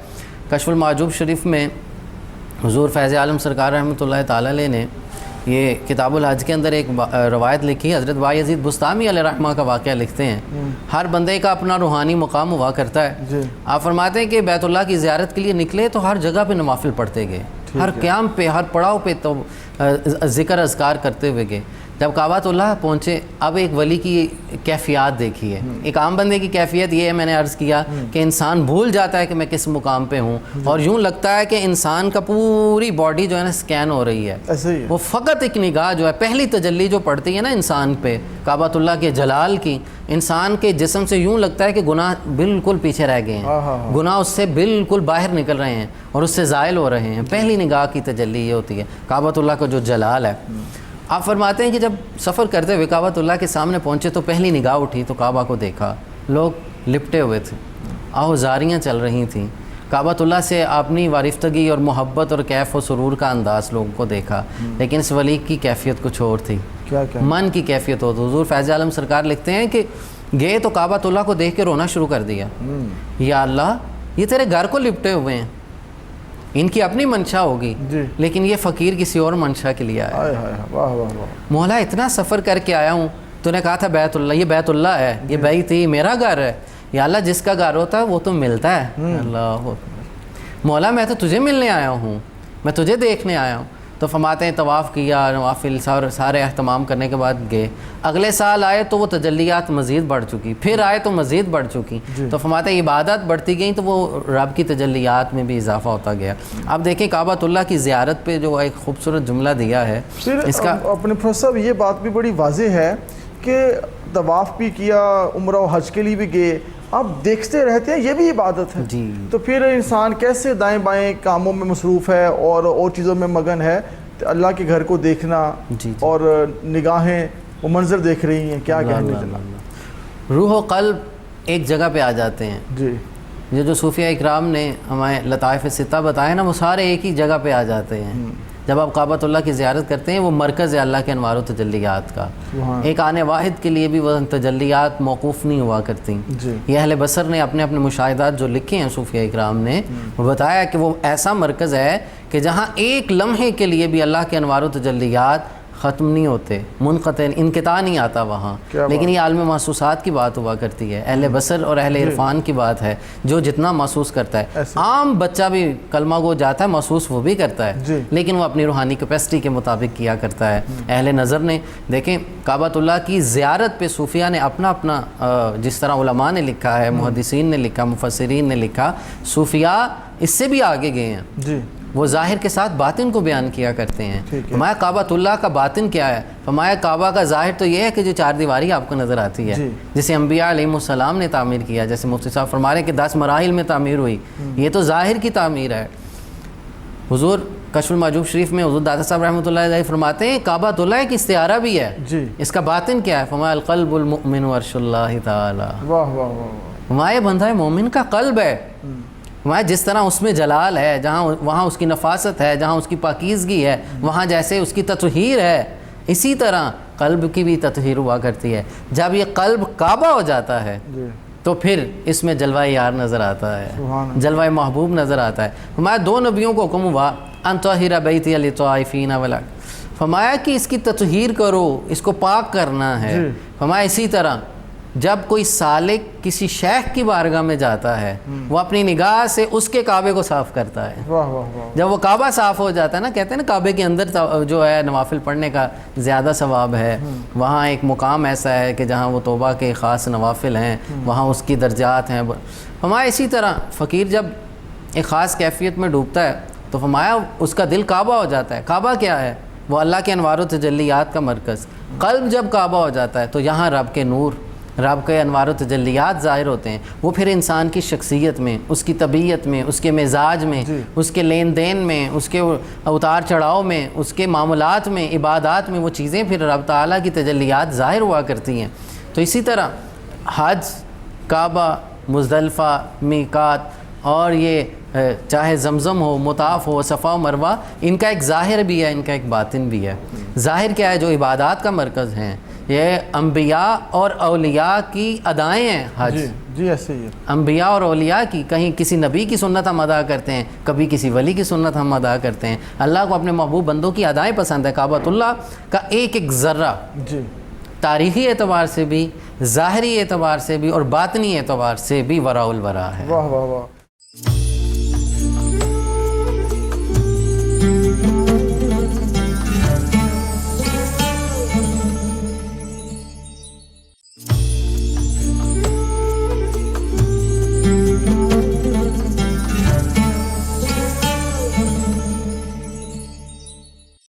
کشف المعجوب شریف میں حضور فیض عالم سرکار رحمۃ اللہ تعالیٰ علیہ نے یہ کتاب الحج کے اندر ایک روایت لکھی، حضرت بایزید بستامی علیہ رحمہ کا واقعہ لکھتے ہیں، ہر بندے کا اپنا روحانی مقام ہوا کرتا ہے۔ آپ فرماتے ہیں کہ بیت اللہ کی زیارت کے لیے نکلے تو ہر جگہ پہ نوافل پڑھتے گئے، ہر قیام پہ، ہر پڑاؤ پہ تو ذکر اذکار کرتے ہوئے گئے۔ جب کعبۃ اللہ پہنچے، اب ایک ولی کی کیفیات دیکھی ہے، ایک عام بندے کی کیفیت یہ ہے، میں نے عرض کیا کہ انسان بھول جاتا ہے کہ میں کس مقام پہ ہوں، اور یوں لگتا ہے کہ انسان کا پوری باڈی جو ہے نا سکین ہو رہی ہے، وہ فقط ایک نگاہ جو ہے، پہلی تجلی جو پڑتی ہے نا انسان پہ کعبۃ اللہ کے جلال کی، انسان کے جسم سے یوں لگتا ہے کہ گناہ بالکل پیچھے رہ گئے ہیں، گناہ اس سے بالکل باہر نکل رہے ہیں اور اس سے زائل ہو رہے ہیں۔ پہلی نگاہ کی تجلی یہ ہوتی ہے کعبۃ اللہ کا جو جلال ہے۔ آپ فرماتے ہیں کہ جب سفر کرتے ہوئے کعبۃ اللہ کے سامنے پہنچے تو پہلی نگاہ اٹھی تو کعبہ کو دیکھا، لوگ لپٹے ہوئے تھے، آوازاریاں چل رہی تھیں، کعبۃ اللہ سے اپنی وارفتگی اور محبت اور کیف و سرور کا انداز لوگوں کو دیکھا، لیکن اس ولی کی کیفیت کچھ اور تھی، من کی کیفیت ہوتی۔ حضور فیض عالم سرکار لکھتے ہیں کہ گئے تو کعبۃ اللہ کو دیکھ کے رونا شروع کر دیا، یا اللہ یہ تیرے گھر کو لپٹے ہوئے ہیں، ان کی اپنی منشا ہوگی، لیکن یہ فقیر کسی اور منشا کے لیے آیا۔ مولا اتنا سفر کر کے آیا ہوں، تو نے کہا تھا بیت اللہ، یہ بیت اللہ ہے، یہ بیت ہی میرا گھر ہے، یا اللہ جس کا گھر ہوتا ہے وہ تو ملتا ہے، اللہ مولا میں تو تجھے ملنے آیا ہوں، میں تجھے دیکھنے آیا ہوں۔ تو فرماتے ہیں طواف کیا، نوافل سارے اہتمام کرنے کے بعد گئے، اگلے سال آئے تو وہ تجلیات مزید بڑھ چکی، پھر آئے تو مزید بڑھ چکی، تو فرماتے ہیں عبادت بڑھتی گئیں تو وہ رب کی تجلیات میں بھی اضافہ ہوتا گیا۔ اب دیکھیں کعبۃ اللہ کی زیارت پہ جو ایک خوبصورت جملہ دیا ہے اس کا، اپنے پروفیسر صاحب یہ بات بھی بڑی واضح ہے کہ طواف بھی کیا، عمرہ و حج کے لیے بھی گئے، آپ دیکھتے رہتے ہیں، یہ بھی عبادت ہے۔ جی تو پھر انسان کیسے دائیں بائیں کاموں میں مصروف ہے اور چیزوں میں مگن ہے، اللہ کے گھر کو دیکھنا اور نگاہیں وہ منظر دیکھ رہی ہیں، کیا کہنے چلا۔ روح و قلب ایک جگہ پہ آ جاتے ہیں۔ جی، یہ جو صوفیہ اکرام نے ہمیں لطائف ستہ بتائے نا، وہ سارے ایک ہی جگہ پہ آ جاتے ہیں۔ جب آپ کعبۃ اللہ کی زیارت کرتے ہیں، وہ مرکز ہے اللہ کے انوار و تجلیات کا، ایک آنے واحد کے لیے بھی وہ تجلیات موقوف نہیں ہوا کرتی۔ یہ اہل بصر نے اپنے اپنے مشاہدات جو لکھے ہیں صوفیہ اکرام نے، وہ بتایا کہ وہ ایسا مرکز ہے کہ جہاں ایک لمحے کے لیے بھی اللہ کے انوار و تجلیات ختم نہیں ہوتے، منقطع، انقطاع نہیں آتا وہاں، لیکن یہ عالم محسوسات کی بات ہوا کرتی ہے، اہل بصر اور اہل عرفان کی بات ہے، جو جتنا محسوس کرتا ہے۔ عام بچہ بھی کلمہ گو جاتا ہے، محسوس وہ بھی کرتا ہے، لیکن وہ اپنی روحانی کیپیسٹی کے مطابق کیا کرتا ہے۔ اہل نظر نے دیکھیں کعبۃ اللہ کی زیارت پہ صوفیہ نے اپنا اپنا، جس طرح علماء نے لکھا ہے، محدثین نے لکھا، مفسرین نے لکھا، صوفیہ اس سے بھی آگے گئے ہیں۔ وہ ظاہر کے ساتھ باطن کو بیان کیا کرتے ہیں. فرمایا کعبۃ اللہ کا باطن کیا ہے؟ فرمایا کعبہ کا ظاہر تو یہ ہے کہ جو 4 دیواری آپ کو نظر آتی ہے جسے انبیاء علیہم السلام نے تعمیر کیا، جیسے مفتی صاحب فرما رہے ہیں کہ 10 مراحل میں تعمیر ہوئی، یہ تو ظاہر کی تعمیر ہے. حضور کشف المحجوب شریف میں حضور داتا صاحب رحمۃ اللہ علیہ فرماتے ہیں کعبۃ اللہ کی استعارہ بھی ہے، اس کا باطن کیا ہے؟ فرمایا القلب المؤمن عرش اللہ تعالی. واہ واہ واہ. فرمایا بندہ مومن کا قلب ہے. فرمایا جس طرح اس میں جلال ہے، جہاں وہاں اس کی نفاست ہے، جہاں اس کی پاکیزگی ہے، وہاں جیسے اس کی تطہیر ہے، اسی طرح قلب کی بھی تطہیر ہوا کرتی ہے. جب یہ قلب کعبہ ہو جاتا ہے تو پھر اس میں جلوہ یار نظر آتا ہے، جلوہ محبوب نظر آتا ہے. فرمایا 2 نبیوں کو حکم ہوا ان طہر بیتی للطائفین والعاکفین، فرمایا کہ اس کی تطہیر کرو، اس کو پاک کرنا ہے. فرمایا اسی طرح جب کوئی سالک کسی شیخ کی بارگاہ میں جاتا ہے وہ اپنی نگاہ سے اس کے کعبے کو صاف کرتا ہے. جب وہ کعبہ صاف ہو جاتا ہے نا، کہتے ہیں نا کعبے کے اندر جو ہے نوافل پڑھنے کا زیادہ ثواب ہے. وہاں ایک مقام ایسا ہے کہ جہاں وہ توبہ کے خاص نوافل ہیں، وہاں اس کی درجات ہیں. فرمایا اسی طرح فقیر جب ایک خاص کیفیت میں ڈوبتا ہے تو فرمایا اس کا دل کعبہ ہو جاتا ہے. کعبہ کیا ہے؟ وہ اللہ کے انوار و تجلیات کا مرکز. قلب جب کعبہ ہو جاتا ہے تو یہاں رب کے نور، رب کے انوار و تجلیات ظاہر ہوتے ہیں. وہ پھر انسان کی شخصیت میں، اس کی طبیعت میں، اس کے مزاج میں، اس کے لین دین میں، اس کے اتار چڑھاؤ میں، اس کے معاملات میں، عبادات میں، وہ چیزیں پھر رب تعالیٰ کی تجلیات ظاہر ہوا کرتی ہیں. تو اسی طرح حج، کعبہ، مزدلفہ، میقات اور یہ چاہے زمزم ہو، مطاف ہو، صفا و مروہ، ان کا ایک ظاہر بھی ہے، ان کا ایک باطن بھی ہے. ظاہر کیا ہے؟ جو عبادات کا مرکز ہیں، یہ انبیاء اور اولیاء کی ادائیں ہیں. حج جی ایسے ہی ہے. انبیاء اور اولیاء کی، کہیں کسی نبی کی سنت ہم ادا کرتے ہیں، کبھی کسی ولی کی سنت ہم ادا کرتے ہیں. اللہ کو اپنے محبوب بندوں کی ادائیں پسند ہے. کعبۃ اللہ کا ایک ایک ذرہ تاریخی اعتبار سے بھی، ظاہری اعتبار سے بھی اور باطنی اعتبار سے بھی وراء الورا ہے. واہ واہ واہ.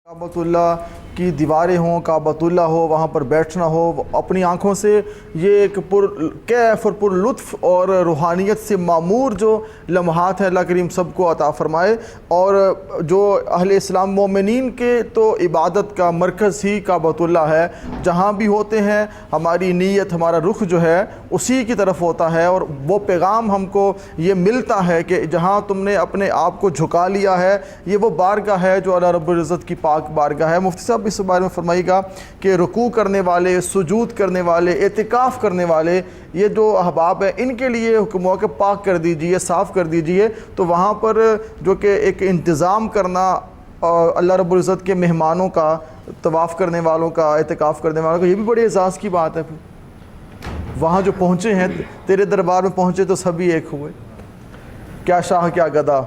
کعبۃ اللہ کی دیواریں ہوں، کعبۃ اللہ ہو، وہاں پر بیٹھنا ہو، اپنی آنکھوں سے یہ ایک پر کیف اور پر لطف اور روحانیت سے معمور جو لمحات ہیں اللہ کریم سب کو عطا فرمائے. اور جو اہل اسلام مومنین کے تو عبادت کا مرکز ہی کعبۃ اللہ ہے. جہاں بھی ہوتے ہیں ہماری نیت، ہمارا رخ جو ہے اسی کی طرف ہوتا ہے، اور وہ پیغام ہم کو یہ ملتا ہے کہ جہاں تم نے اپنے آپ کو جھکا لیا ہے یہ وہ بارگاہ ہے جو اللہ رب العزت کی پاک بارگاہ ہے. مفتی صاحب اس بارے میں فرمائیے گا کہ رکوع کرنے والے، سجود کرنے والے، اعتکاف کرنے والے، یہ جو احباب ہیں ان کے لیے حکم ہوا کہ پاک کر دیجئے، صاف کر دیجئے. تو وہاں پر جو کہ ایک انتظام کرنا اللہ رب العزت کے مہمانوں کا، طواف کرنے والوں کا، اعتکاف کرنے والوں کا، یہ بھی بڑے اعزاز کی بات ہے. وہاں جو پہنچے ہیں، تیرے دربار میں پہنچے تو سبھی ایک ہوئے. کیا شاہ، کیا گدا،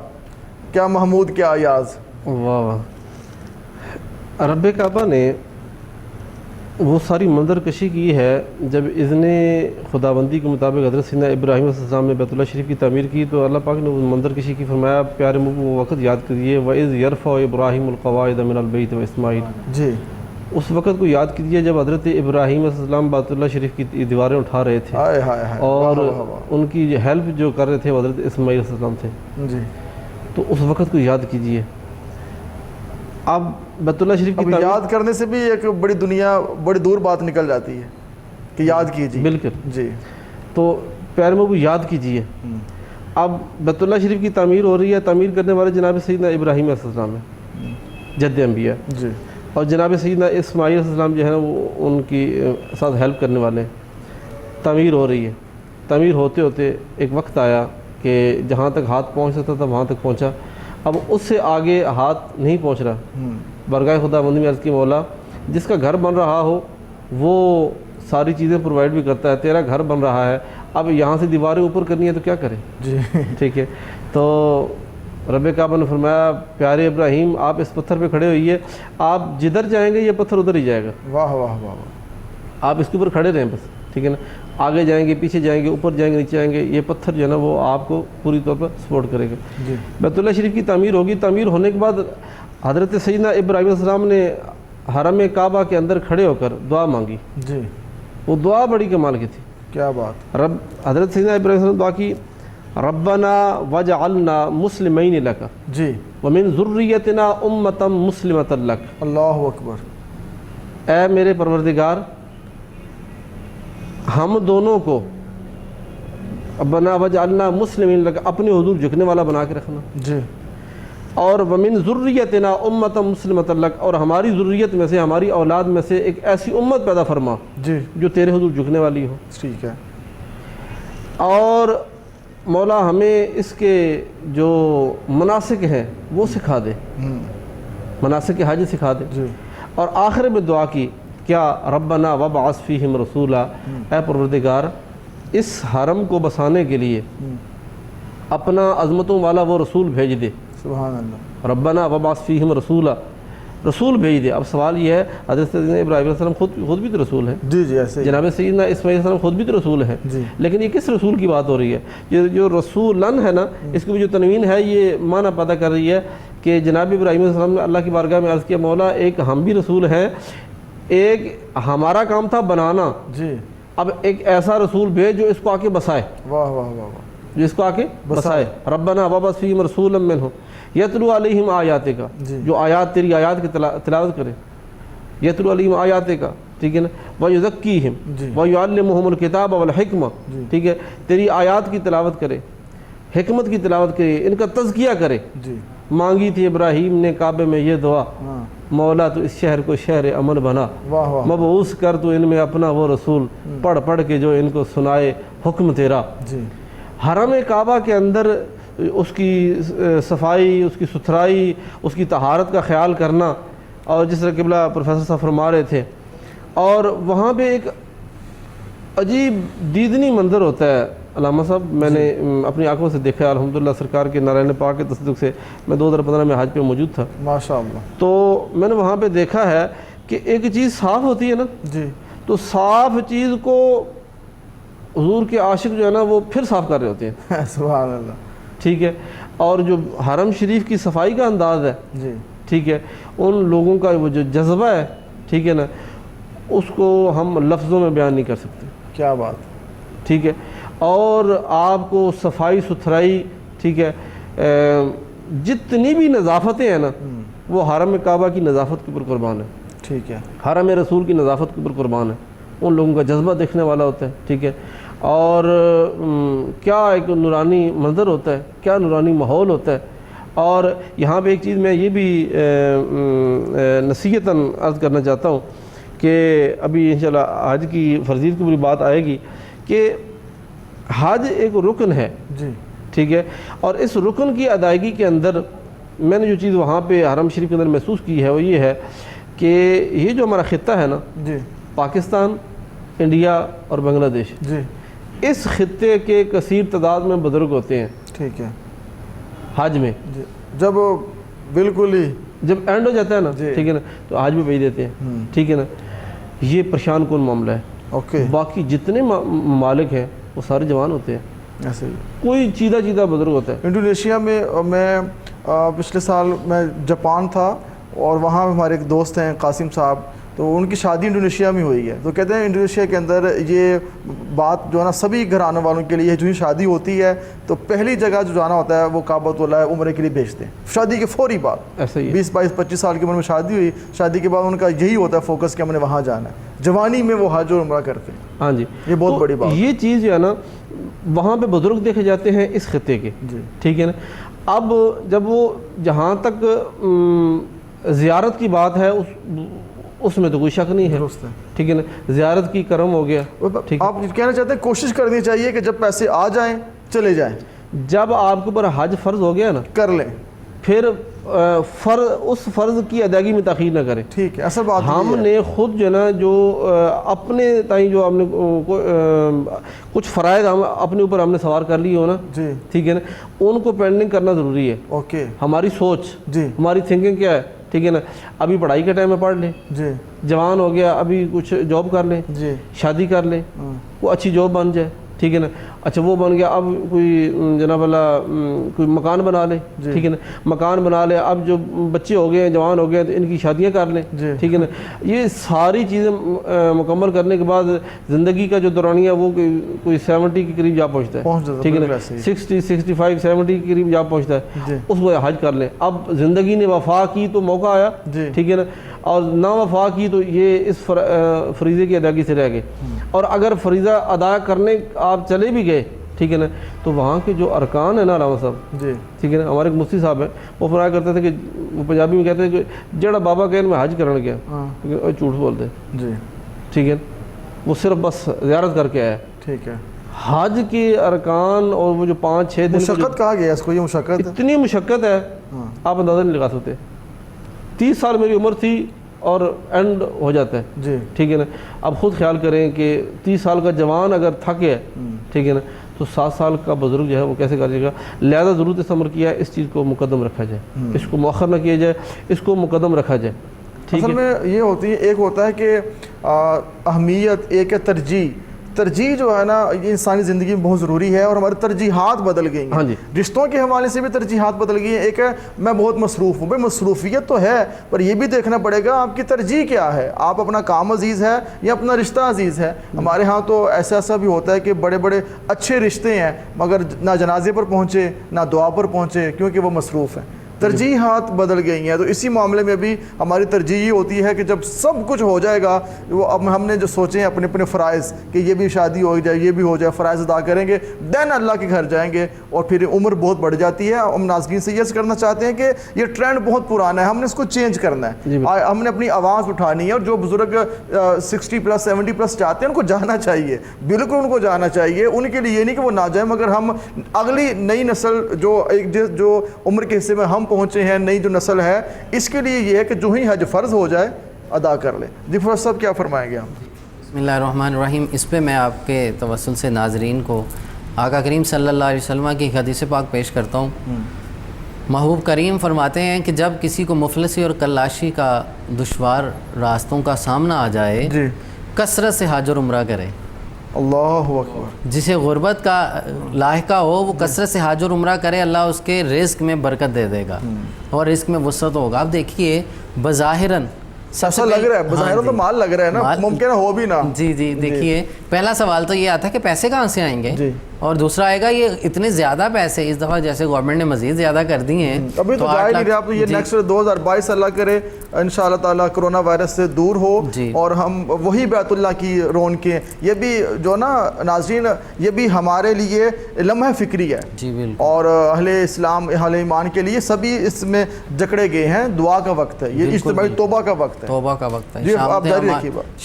کیا محمود، کیا ایاز. واہ. رب کعبہ نے وہ ساری منظر کشی کی ہے جب اذن خداوندی کے مطابق حضرت سیدنا ابراہیم علیہ السلام نے بیت اللہ شریف کی تعمیر کی. تو اللہ پاک نے وہ منظر کشی کی. فرمایا پیارے وہ وقت یاد کریے وَإِذْ يَرْفَعُ إِبْرَاهِيمُ الْقَوَاعِدَ مِنَ الْبَيْتِ وَإِسْمَاعِيلُ. جی اس وقت کو یاد کیجیے جب حضرت ابراہیم علیہ السلام بیت اللہ شریف کی دیواریں اٹھا رہے تھے اور ان کی ہیلپ جو کر رہے تھے وہ حضرت اسماعیل علیہ السلام تھے. جی تو اس وقت کو یاد کیجیے. اب بیت اللہ شریف کی یاد کرنے سے بھی ایک بڑی دنیا، بڑی دور بات نکل جاتی ہے کہ یاد کیجیے. بالکل. جی تو پیارے محبوب یاد کیجیے. اب بیت اللہ شریف کی تعمیر ہو رہی ہے. تعمیر کرنے والے جناب سیدنا ابراہیم علیہ السلام ہیں، جد انبیاء. جی. اور جناب سیدنا اسماعیل علیہ السلام جو ہے نا وہ ان کی ساتھ ہیلپ کرنے والے ہیں. تعمیر ہو رہی ہے. تعمیر ہوتے ہوتے ایک وقت آیا کہ جہاں تک ہاتھ پہنچ سکتا تھا وہاں تک پہنچا. اب اس سے آگے ہاتھ نہیں پہنچ رہا. برگاہ خداوندی میں عرض کی مولا جس کا گھر بن رہا ہو وہ ساری چیزیں پرووائڈ بھی کرتا ہے. تیرا گھر بن رہا ہے، اب یہاں سے دیواریں اوپر کرنی ہے تو کیا کریں. جی ٹھیک ہے. تو رب کعبہ نے فرمایا پیارے ابراہیم آپ اس پتھر پہ کھڑے ہوئیے، آپ جدھر جائیں گے یہ پتھر ادھر ہی جائے گا. واہ واہ واہ. آپ اس کے اوپر کھڑے رہیں بس. ٹھیک ہے نا. آگے جائیں گے پیچھے جائیں گے اوپر جائیں گے نیچے جائیں گے، یہ پتھر جو ہے نا وہ آپ کو پوری طور پر سپورٹ کرے گا۔ جی بیت اللہ شریف کی تعمیر ہوگی، تعمیر ہونے کے بعد حضرت سیدنا ابراہیم علیہ السلام نے حرم کعبہ کے اندر کھڑے ہو کر دعا مانگی، جی وہ دعا بڑی کمال کی تھی۔ کیا بات، حضرت سیدنا ابراہیم علیہ السلام دعا کی، ربنا وجعلنا مسلمین لک جی ومن ذریتنا امتا مسلمۃ لک، اللہ اکبر، اے میرے پروردگار ہم دونوں کو ربنا وجعلنا مسلمین لک اپنے حضور جھکنے والا بنا کے رکھنا، جی اور ومن ذریتنا امتا مسلمۃ لک، اور ہماری ذریت میں سے ہماری اولاد میں سے ایک ایسی امت پیدا فرما جی جو تیرے حضور جھکنے والی ہو، ٹھیک ہے، اور مولا ہمیں اس کے جو مناسک ہیں وہ سکھا دے، مناسک حج سکھا دے۔ جی اور آخر میں دعا کی کیا، ربنا وابعث فیہم رسولا، اے پروردگار اس حرم کو بسانے کے لیے اپنا عظمتوں والا وہ رسول بھیج دے، سبحان اللہ، ربنا وابعث فیہم رسولا، رسول بھیج دے۔ اب سوال یہ ہے حضرت سیدنا ابراہیم علیہ السلام خود بھی تو رسول ہیں، جی جی ایسے ہی، جناب سیدنا اسماعیل علیہ السلام خود بھی تو رسول ہیں، جی لیکن یہ کس رسول کی بات ہو رہی ہے؟ یہ جو رسولن ہے نا، اس کی بھی جو تنوین ہے یہ معنی پیدا کر رہی ہے کہ جناب ابراہیم علیہ السلام نے اللہ کی بارگاہ میں عرض کیا، مولا ایک ہم بھی رسول ہیں، ایک ہمارا کام تھا بنانا، جی اب ایک ایسا رسول بھیج جو اس کو آ کے بسائے، واہ واہ واہ واہ، جو اس کو آ کے بسائے۔ ربنا وابعث فیہم رسولا منہم یتلو علیہم آیاتک، جی جو آیات تیری آیات کی تلاوت کرے، یتلو علیہم آیاتک، ٹھیک ہے نا، ویزکیہم جی ویعلمہم الکتاب والحکمہ، جی ٹھیک ہے، تیری آیات کی تلاوت کرے، حکمت کی تلاوت کرے، ان کا تزکیہ کرے۔ جی مانگی تھی ابراہیم نے کعبے میں یہ دعا، ہاں، مولا تو اس شہر کو شہر امن بنا، واہ واہ، مبعوث کر تو ان میں اپنا وہ رسول، پڑھ پڑھ کے جو ان کو سنائے حکم تیرا۔ جی حرم کعبہ کے اندر اس کی صفائی، اس کی ستھرائی، اس کی طہارت کا خیال کرنا، اور جس طرح قبلہ پروفیسر صاحب فرما رہے تھے، اور وہاں پہ ایک عجیب دیدنی منظر ہوتا ہے علامہ صاحب، میں نے اپنی آنکھوں سے دیکھا الحمدللہ، سرکار کے نارائن پاک کے تصدیق سے میں 2015 میں حج پہ موجود تھا، ماشاء اللہ، تو میں نے وہاں پہ دیکھا ہے کہ ایک چیز صاف ہوتی ہے نا، جی تو صاف چیز کو حضور کے عاشق جو ہے نا وہ پھر صاف کر رہے ہوتے ہیں، سبحان اللہ، ٹھیک ہے، اور جو حرم شریف کی صفائی کا انداز ہے، جی ٹھیک ہے، ان لوگوں کا وہ جو جذبہ ہے، ٹھیک ہے نا، اس کو ہم لفظوں میں بیان نہیں کر سکتے، کیا بات، ٹھیک ہے، اور آپ کو صفائی ستھرائی، ٹھیک ہے، جتنی بھی نظافتیں ہیں نا وہ حرم کعبہ کی نظافت کے اوپر قربان ہے، ٹھیک ہے، حرم رسول کی نظافت کے اوپر قربان ہے، ان لوگوں کا جذبہ دیکھنے والا ہوتا ہے، ٹھیک ہے، اور کیا ایک نورانی منظر ہوتا ہے، کیا نورانی ماحول ہوتا ہے۔ اور یہاں پہ ایک چیز میں یہ بھی نصیحتاً عرض کرنا چاہتا ہوں کہ ابھی انشاءاللہ حج کی فرضیت کی پوری بات آئے گی کہ حج ایک رکن ہے، جی ٹھیک ہے، اور اس رکن کی ادائیگی کے اندر میں نے جو چیز وہاں پہ حرم شریف کے اندر محسوس کی ہے وہ یہ ہے کہ یہ جو ہمارا خطہ ہے نا، جی پاکستان، انڈیا اور بنگلہ دیش، جی اس خطے کے کثیر تعداد میں بزرگ ہوتے ہیں ٹھیک ہے، حج میں، جی جب بالکل ہی جب اینڈ ہو جاتا ہے نا، جی ٹھیک ہے نا، تو حج میں بھیج دیتے ہیں، ٹھیک ہے نا، یہ پریشان کن معاملہ ہے۔ اوکے، باقی جتنے ممالک ہیں وہ سارے جوان ہوتے ہیں، ایسے ہی کوئی چیدہ چیدہ بزرگ ہوتا ہے۔ انڈونیشیا میں میں پچھلے سال میں جاپان تھا، اور وہاں ہمارے ایک دوست ہیں قاسم صاحب، تو ان کی شادی انڈونیشیا میں ہوئی ہے، تو کہتے ہیں انڈونیشیا کے اندر یہ بات جو ہے نا سبھی گھرانے والوں کے لیے، جو شادی ہوتی ہے تو پہلی جگہ جو جانا ہوتا ہے وہ کعبۃ اللہ عمرے کے لیے بھیجتے ہیں، شادی کے فوری بعد، ایسا ہی ہے، 20 22 25 سال کی عمر میں شادی ہوئی، شادی کے بعد ان کا یہی ہوتا ہے فوکس کہ ہم نے وہاں جانا ہے، جوانی میں وہ حج اور عمرہ کرتے ہیں، ہاں جی، یہ بہت تو بڑی بات ہے۔ یہ چیز جو ہے نا وہاں پہ بزرگ دیکھے جاتے ہیں اس خطے کے، جی ٹھیک ہے نا۔ اب جب وہ جہاں تک زیارت کی بات ہے اس میں تو کوئی شک نہیں ہے، درست ہے، ٹھیک ہے نا، زیارت کی کرم ہو گیا، ٹھیک ہے۔ آپ کہنا چاہتے ہیں کوشش کرنی چاہیے کہ جب پیسے آ جائیں چلے جائیں، جب آپ کے اوپر حج فرض ہو گیا نا، کر لیں، پھر اس فرض کی ادائیگی میں تاخیر نہ کریں۔ ٹھیک ہے، اصل بات ہم نے خود جو ہے نا جو اپنے تائیں جو ہم نے کچھ فرائض ہم اپنے اوپر ہم نے سوار کر لی ہو نا، جی ٹھیک ہے نا، ان کو پینڈنگ کرنا ضروری ہے۔ اوکے، ہماری سوچ، جی ہماری تھنکنگ کیا ہے، ٹھیک ہے نا, ابھی پڑھائی کے ٹائم میں پڑھ لیں, جی جوان ہو گیا ابھی کچھ جاب کر لیں, جی شادی کر لیں, وہ اچھی جاب بن جائے, ٹھیک ہے نا, اچھا وہ بن گیا, اب کوئی جناب اللہ کوئی مکان بنا لے, ٹھیک ہے نا, مکان بنا لے, اب جو بچے ہو گئے ہیں جوان ہو گئے ہیں تو ان کی شادیاں کر لیں, ٹھیک ہے نا. یہ ساری چیزیں مکمل کرنے کے بعد زندگی کا جو دورانیہ وہ کوئی 70 کے قریب جا پہنچتا ہے, ٹھیک ہے نا, 60 65 70 کے قریب جا پہنچتا ہے, اس کو حج کر لیں. اب زندگی نے وفا کی تو موقع آیا, ٹھیک ہے نا, اور نہ وفا کی تو یہ اس فریضے کی ادائیگی سے رہ گئے. اور اگر فریضہ ادا کرنے آپ چلے بھی گئے, ٹھیک ہے نا, تو وہاں کے جو ارکان ہیں نا علامہ صاحب, جی ٹھیک ہے نا, ہمارے ایک مفتی صاحب ہیں وہ فرمایا کرتے تھے کہ وہ پنجابی میں کہتے ہیں کہ جڑا بابا کہن میں حج کرنے گیا, جھوٹ بولتے, جی ٹھیک ہے, وہ صرف بس زیارت کر کے آیا. ٹھیک ہے. حج کے ارکان اور وہ جو 5-6 دن مشقت کہا گیا اس کو, یہ مشقت اتنی مشقت ہے آپ اندازہ نہیں لگا سکتے. 30 سال میری عمر تھی اور اینڈ ہو جاتا ہے, جی ٹھیک ہے نا. اب خود خیال کریں کہ 30 سال کا جوان اگر تھک ہے, ٹھیک ہے نا, تو 7 سال کا بزرگ جو ہے وہ کیسے کر جائے گا. لہذا ضرورت اس عمر کیا ہے اس چیز کو مقدم رکھا جائے, اس کو مؤخر نہ کیا جائے, اس کو مقدم رکھا جائے. اصل میں یہ ہوتی ہے, ایک ہوتا ہے کہ اہمیت, ایک ہے ترجیح. ترجیح جو ہے نا یہ انسانی زندگی میں بہت ضروری ہے, اور ہماری ترجیحات بدل گئی ہیں. رشتوں کے حوالے سے بھی ترجیحات بدل گئی ہیں. ایک ہے میں بہت مصروف ہوں, بھائی مصروفیت تو ہے, پر یہ بھی دیکھنا پڑے گا آپ کی ترجیح کیا ہے. آپ اپنا کام عزیز ہے یا اپنا رشتہ عزیز ہے. ہمارے ہاں تو ایسا بھی ہوتا ہے کہ بڑے بڑے اچھے رشتے ہیں مگر نہ جنازے پر پہنچے نہ دعا پر پہنچے, کیونکہ وہ مصروف ہیں. ترجیحات بدل گئی ہیں. تو اسی معاملے میں بھی ہماری ترجیح یہ ہوتی ہے کہ جب سب کچھ ہو جائے گا, وہ اب ہم نے جو سوچے ہیں اپنے اپنے فرائض کہ یہ بھی شادی ہو جائے, یہ بھی ہو جائے, فرائض ادا کریں گے, دین اللہ کے گھر جائیں گے, اور پھر عمر بہت بڑھ جاتی ہے. ہم ناظرین سے یہ کرنا چاہتے ہیں کہ یہ ٹرینڈ بہت پرانا ہے, ہم نے اس کو چینج کرنا ہے. ہم نے اپنی آواز اٹھانی ہے, اور جو بزرگ 60+ 70+ چاہتے ہیں ان کو جانا چاہیے, بالکل ان کو جانا چاہیے. ان کے لیے یہ نہیں کہ وہ نہ جائیں, مگر ہم اگلی نئی نسل جو عمر کے حصے میں ہم پہنچے ہیں, نئی جو نسل ہے, اس کے لیے یہ ہے کہ جو ہی حج فرض ہو جائے ادا کر لیں. جی فروز صاحب کیا فرمائیں گے ہم؟ بسم اللہ الرحمن الرحیم. اس پہ میں آپ کے توسل سے ناظرین کو آقا کریم صلی اللہ علیہ وسلم کی حدیث پاک پیش کرتا ہوں. محبوب کریم فرماتے ہیں کہ جب کسی کو مفلسی اور کلاشی کا دشوار راستوں کا سامنا آ جائے, کثرت سے حج اور عمرہ کرے. اللہ اکبر. جسے غربت کا لاحقہ ہو وہ کثرت سے حج اور عمرہ کرے, اللہ اس کے رزق میں برکت دے دے گا اور رزق میں وسعت ہوگا. آپ دیکھیے بظاہراً ایسا لگ رہا ہے, بظاہر تو مال لگ رہا ہے نا, ممکن ہو بھی نہ. جی دیکھیے, پہلا سوال تو یہ آتا ہے کہ پیسے کہاں سے آئیں گے, اور دوسرا آئے گا یہ اتنے زیادہ پیسے اس دفعہ جیسے گورنمنٹ نے مزید زیادہ کر دیے ہیں, ابھی تو جائے نہیں رہا. آپ یہ نیکسٹ 2022 اللہ کرے انشاءاللہ تعالیٰ کرونا وائرس سے دور ہو, اور ہم وہی بیت اللہ کی رونقیں. یہ بھی جو نا ناظرین, یہ بھی ہمارے لیے لمحہ فکری ہے, جی بالکل, اور اہل اسلام اہل ایمان کے لیے سبھی اس میں جکڑے گئے ہیں. دعا کا وقت ہے, یہ اجتماعی توبہ کا وقت ہے, توبہ کا وقت ہے,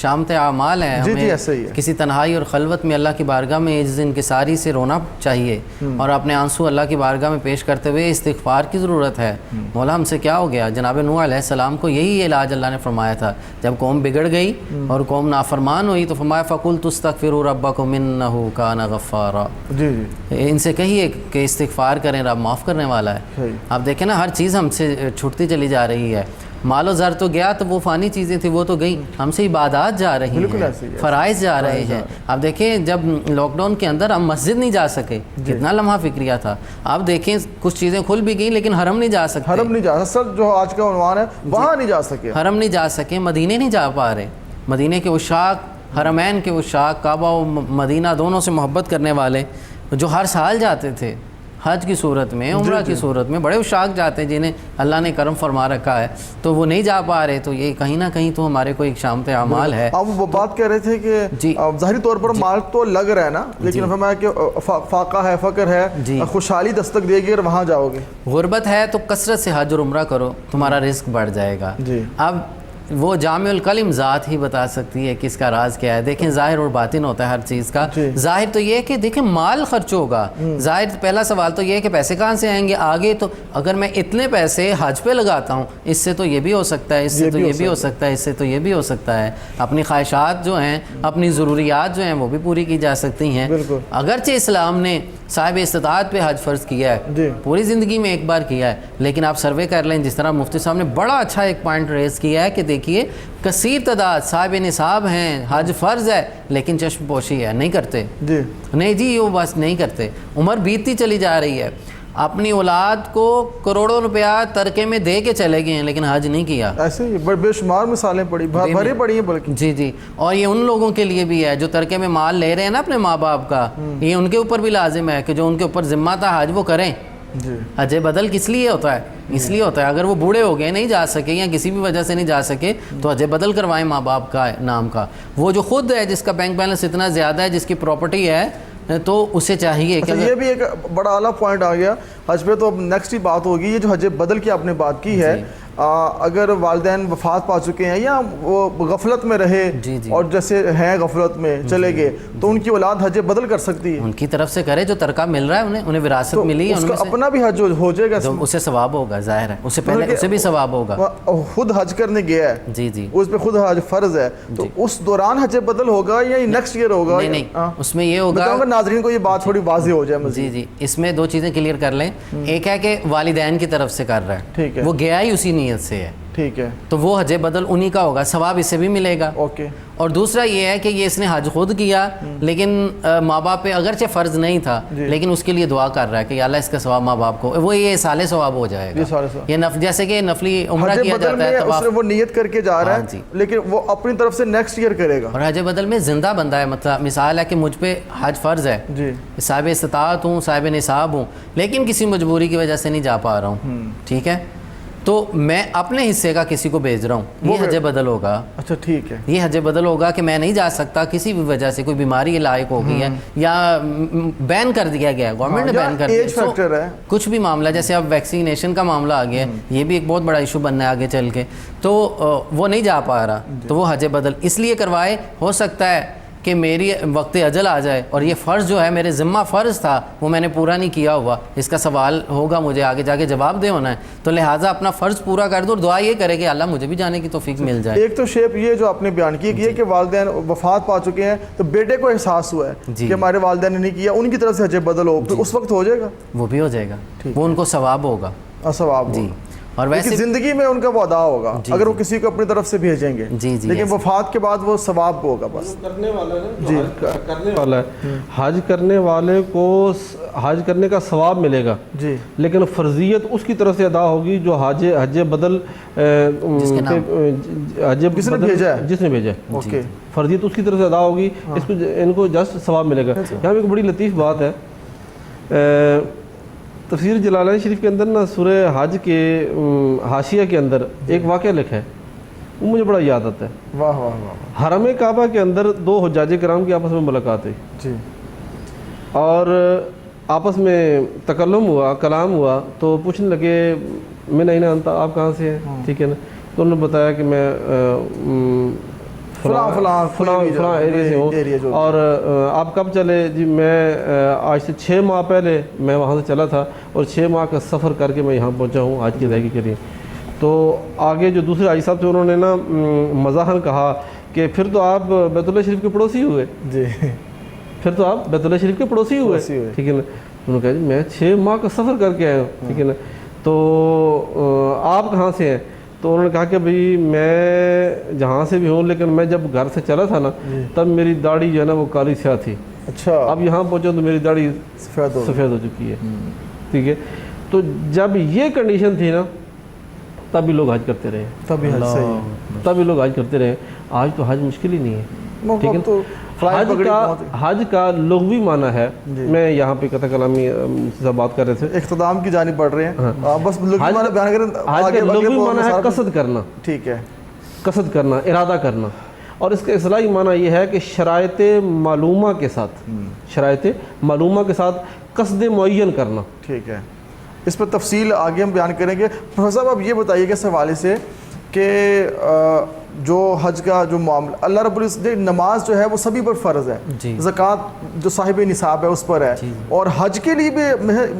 شامت اعمال ہے. ہمیں کسی تنہائی اور خلوت میں اللہ کی بارگاہ میں عجز انکساری سے رونا چاہیے, اور اپنے آنسو اللہ کی بارگاہ میں پیش کرتے ہوئے استغفار کی ضرورت ہے. مولا ہم سے کیا ہو گیا. جناب نوح علیہ السلام کو یہی علاج اللہ نے فرمایا تھا. جب قوم بگڑ گئی اور قوم نافرمان ہوئی تو فرمایا فَقُلْتُ اسْتَغْفِرُوا رَبَّكُمْ إِنَّهُ كَانَ غَفَّارًا. ان سے کہیے کہ استغفار کریں, رب معاف کرنے والا ہے. آپ دیکھیں نا ہر چیز ہم سے چھوٹتی چلی جا رہی ہے. مال و زر تو گیا تو وہ فانی چیزیں تھیں وہ تو گئیں, ہم سے عبادات جا رہی ہیں, فرائض جا رہے ہیں. آپ دیکھیں جب لاک ڈاؤن کے اندر ہم مسجد نہیں جا سکے, کتنا لمحہ فکریہ تھا. آپ دیکھیں کچھ چیزیں کھل بھی گئیں لیکن حرم نہیں جا سکتے, حرم نہیں جا سکتے, جو آج کا عنوان ہے وہاں نہیں جا سکے, حرم نہیں جا سکے, مدینے نہیں جا پا رہے. مدینے کے عشاق, حرمین کے عشاق, کعبہ و مدینہ دونوں سے محبت کرنے والے جو ہر سال جاتے تھے حج کی صورت میں, عمرہ کی صورت میں, بڑے عشاق جاتے ہیں جنہیں اللہ نے کرم فرما رکھا ہے, تو وہ نہیں جا پا رہے. تو یہ کہیں نہ کہیں تو ہمارے کو ایک شامت اعمال ہے. آپ وہ بات کہہ رہے تھے کہ ظاہری طور پر مال تو لگ رہا ہے نا, لیکن فرمایا کہ فاقہ ہے, فقر ہے, خوشحالی دستک دے گی اور وہاں جاؤ گے. غربت ہے تو کثرت سے حج اور عمرہ کرو, تمہارا رزق بڑھ جائے گا. اب وہ جامع الکلم ذات ہی بتا سکتی ہے کہ اس کا راز کیا ہے. دیکھیں ظاہر اور باطن ہوتا ہے ہر چیز کا. ظاہر تو یہ ہے کہ دیکھیں مال خرچ ہوگا, ظاہر پہلا سوال تو یہ ہے کہ پیسے کہاں سے آئیں گے. آگے تو اگر میں اتنے پیسے حج پہ لگاتا ہوں, اس سے تو یہ بھی ہو سکتا ہے, اس سے تو یہ بھی ہو سکتا ہے, اس سے تو یہ بھی ہو سکتا ہے. اپنی خواہشات جو ہیں, اپنی ضروریات جو ہیں وہ بھی پوری کی جا سکتی ہیں. اگرچہ اسلام نے صاحب استطاعت پہ حج فرض کیا ہے جی پوری زندگی میں ایک بار کیا ہے، لیکن آپ سروے کر لیں، جس طرح مفتی صاحب نے بڑا اچھا ایک پوائنٹ ریز کیا ہے کہ دیکھیے کثیر تعداد صاحب نصاب ہیں، حج فرض ہے لیکن چشم پوشی ہے، نہیں کرتے، جی نہیں جی وہ بس نہیں کرتے، عمر بیتتی چلی جا رہی ہے، اپنی اولاد کو کروڑوں روپیہ ترکے میں دے کے چلے گئے ہیں لیکن حج نہیں کیا. ایسے ہی بے شمار مثالیں پڑی بھری پڑی ہیں بلکہ. جی جی، اور یہ ان لوگوں کے لیے بھی ہے جو ترکے میں مال لے رہے ہیں نا اپنے ماں باپ کا، یہ ان کے اوپر بھی لازم ہے کہ جو ان کے اوپر ذمہ تھا حج وہ کریں. جی حج بدل کس لیے ہوتا ہے؟ اس لیے ہوتا ہے اگر وہ بوڑھے ہو گئے نہیں جا سکے یا کسی بھی وجہ سے نہیں جا سکے تو حج بدل کروائیں ماں باپ کا نام کا. وہ جو خود ہے جس کا بینک بیلنس اتنا زیادہ ہے، جس کی پراپرٹی ہے، تو اسے چاہیے کہ یہ بھی ایک بڑا اعلیٰ پوائنٹ آ گیا حج پہ. تو اب نیکسٹ ہی بات ہوگی، یہ جو حج بدل کی آپ نے بات کی ہے، اگر والدین وفات پا چکے ہیں یا وہ غفلت میں رہے اور جیسے ہیں غفلت میں چلے گئے تو ان کی اولاد حج بدل کر سکتی ہے؟ ان کی طرف سے کرے جو ترکہ مل رہا ہے، انہیں وراثت ملی ہے، اس کا اپنا بھی حج ہو جائے گا، اسے ثواب ہوگا، ظاہر ہے اسے پہلے اسے بھی ثواب ہوگا. خود حج کرنے گیا ہے، جی جی، اس پہ خود حج فرض ہے، تو اس دوران حج بدل ہوگا یا نیکسٹ ایئر ہوگا؟ نہیں، اس میں یہ ہوگا، ناظرین کو یہ بات تھوڑی واضح ہو جائے. جی جی، اس میں دو چیزیں کلیئر کر لیں. ایک ہے کہ والدین کی طرف سے کر رہا ہے، ٹھیک ہے، وہ گیا ہی اسی نیت سے ہے، ٹھیک ہے، تو وہ حج بدل انہی کا ہوگا، ثواب اسے بھی ملے گا. اوکے. اور دوسرا یہ ہے کہ یہ اس نے حج خود کیا لیکن ماں باپ پہ اگرچہ فرض نہیں تھا لیکن اس کے لیے دعا کر رہا ہے کہ یا اللہ اس کا ثواب ماں باپ کو، وہ یہ سالے ثواب ہو جائے گا. یہ جیسے کہ نفلی عمرہ کیا جاتا ہے، وہ نیت کر کے جا رہا ہے لیکن وہ اپنی طرف سے نیکسٹ ایئر کرے گا. اور حج بدل میں زندہ بندہ ہے، مطلب مثال ہے کہ مجھ پہ حج فرض ہے، صاحب استطاعت ہوں، صاحب نصاب ہوں، لیکن کسی مجبوری کی وجہ سے نہیں جا پا رہا ہوں، ٹھیک ہے، تو میں اپنے حصے کا کسی کو بھیج رہا ہوں، یہ حج بدل ہوگا. اچھا ٹھیک ہے، یہ حج بدل ہوگا کہ میں نہیں جا سکتا کسی بھی وجہ سے، کوئی بیماری لائق ہو گئی ہے یا بین کر دیا گیا ہے، گورنمنٹ نے بین کر دیا، کچھ بھی معاملہ، جیسے اب ویکسینیشن کا معاملہ آ گیا ہے، یہ بھی ایک بہت بڑا ایشو بننا ہے آگے چل کے، تو وہ نہیں جا پا رہا، تو وہ حج بدل اس لیے کروائے. ہو سکتا ہے کہ میری وقت اجل آ جائے اور یہ فرض جو ہے میرے ذمہ فرض تھا وہ میں نے پورا نہیں کیا ہوا، اس کا سوال ہوگا مجھے آگے جا کے جواب دے ہونا ہے، تو لہٰذا اپنا فرض پورا کر دو اور دعا یہ کرے کہ اللہ مجھے بھی جانے کی توفیق مل جائے. ایک تو شیپ یہ جو آپ نے بیان کی ہے کہ والدین وفات پا چکے ہیں تو بیٹے کو احساس ہوا ہے کہ ہمارے والدین نے نہیں کیا، ان کی طرف سے حج بدل ہو، اس وقت ہو جائے گا، وہ بھی ہو جائے گا، وہ ان کو ثواب ہوگا، ثواب. جی، اور ویسے زندگی میں ان کا وہ ادا ہوگا اگر وہ کسی کو اپنی طرف سے بھیجیں گے، لیکن وفات کے بعد وہ ثواب ہوگا. بس کرنے والا ہے، کرنے والا ہے، حج کرنے والے کو حج کرنے کا ثواب ملے گا، جی، لیکن فرضیت اس کی طرف سے ادا ہوگی جو حج بدل جس نے بھیجا ہے، فرضیت اس کی طرف سے ادا ہوگی، اس کو ان کو جسٹ ثواب ملے گا. یہاں پہ ایک بڑی لطیف بات ہے، تفسیر جلالین شریف کے اندر نا سورہ حج کے حاشیہ کے اندر ایک واقعہ لکھا ہے، وہ مجھے بڑا یاد آتا ہے. واہ واہ واہ. حرم کعبہ کے اندر دو حجاج کرام کی آپس میں ملاقات ہوئی، جی، اور آپس میں تکلم ہوا، کلام ہوا، تو پوچھنے لگے میں نہیں نا انتا، آپ کہاں سے ہیں، ٹھیک ہے نا، تو انہوں نے بتایا کہ میں فلاں ایریا سے ہوں. اور آپ کب چلے؟ جی میں آج سے 6 ماہ پہلے میں وہاں سے چلا تھا اور 6 ماہ کا سفر کر کے میں یہاں پہنچا ہوں حج کی ادائیگی کے لیے. تو آگے جو دوسرے حاجی صاحب تھے انہوں نے نا مزاحن کہا کہ پھر تو آپ بیت اللہ شریف کے پڑوسی ہوئے. جی، پھر تو آپ بیت اللہ شریف کے پڑوسی ہوئے، ٹھیک ہے نا. انہوں نے کہا جی میں 6 ماہ کا سفر کر کے آیا ہوں، ٹھیک ہے نا، تو آپ کہاں سے ہیں؟ تو انہوں نے کہا کہ بھئی میں جہاں سے بھی ہوں، لیکن میں جب گھر سے چلا تھا نا تب میری داڑھی جو ہے نا وہ کالی سیاہ تھی. اچھا، اب یہاں پہنچا تو میری داڑھی سفید ہو چکی ہے، ٹھیک ہے. تو جب یہ کنڈیشن تھی نا تبھی لوگ حج کرتے رہے، تبھی لوگ حج کرتے رہے. آج تو حج مشکل ہی نہیں ہے، ٹھیک ہے. حج کا لغوی معنی ہے، میں یہاں پہ قطع کلامی سے بات کر رہے تھے، اختتام کی جانب بڑھ رہے ہیں، بس حج کا لغوی معنی ہے قصد کرنا، ٹھیک ہے، قصد کرنا، ارادہ کرنا. اور اس کا اصطلاحی معنی یہ ہے کہ شرائط معلومہ کے ساتھ، شرائط معلومہ کے ساتھ قصد معین کرنا. ٹھیک ہے، اس پر تفصیل آگے ہم بیان کریں گے. پروفیسر صاحب آپ یہ بتائیے کہ اس حوالے سے کہ جو حج کا جو معاملہ اللہ رب العزت نماز جو ہے وہ سبھی پر فرض ہے, جی. زکوٰۃ جو صاحب نصاب ہے اس پر ہے, اور حج کے لیے بھی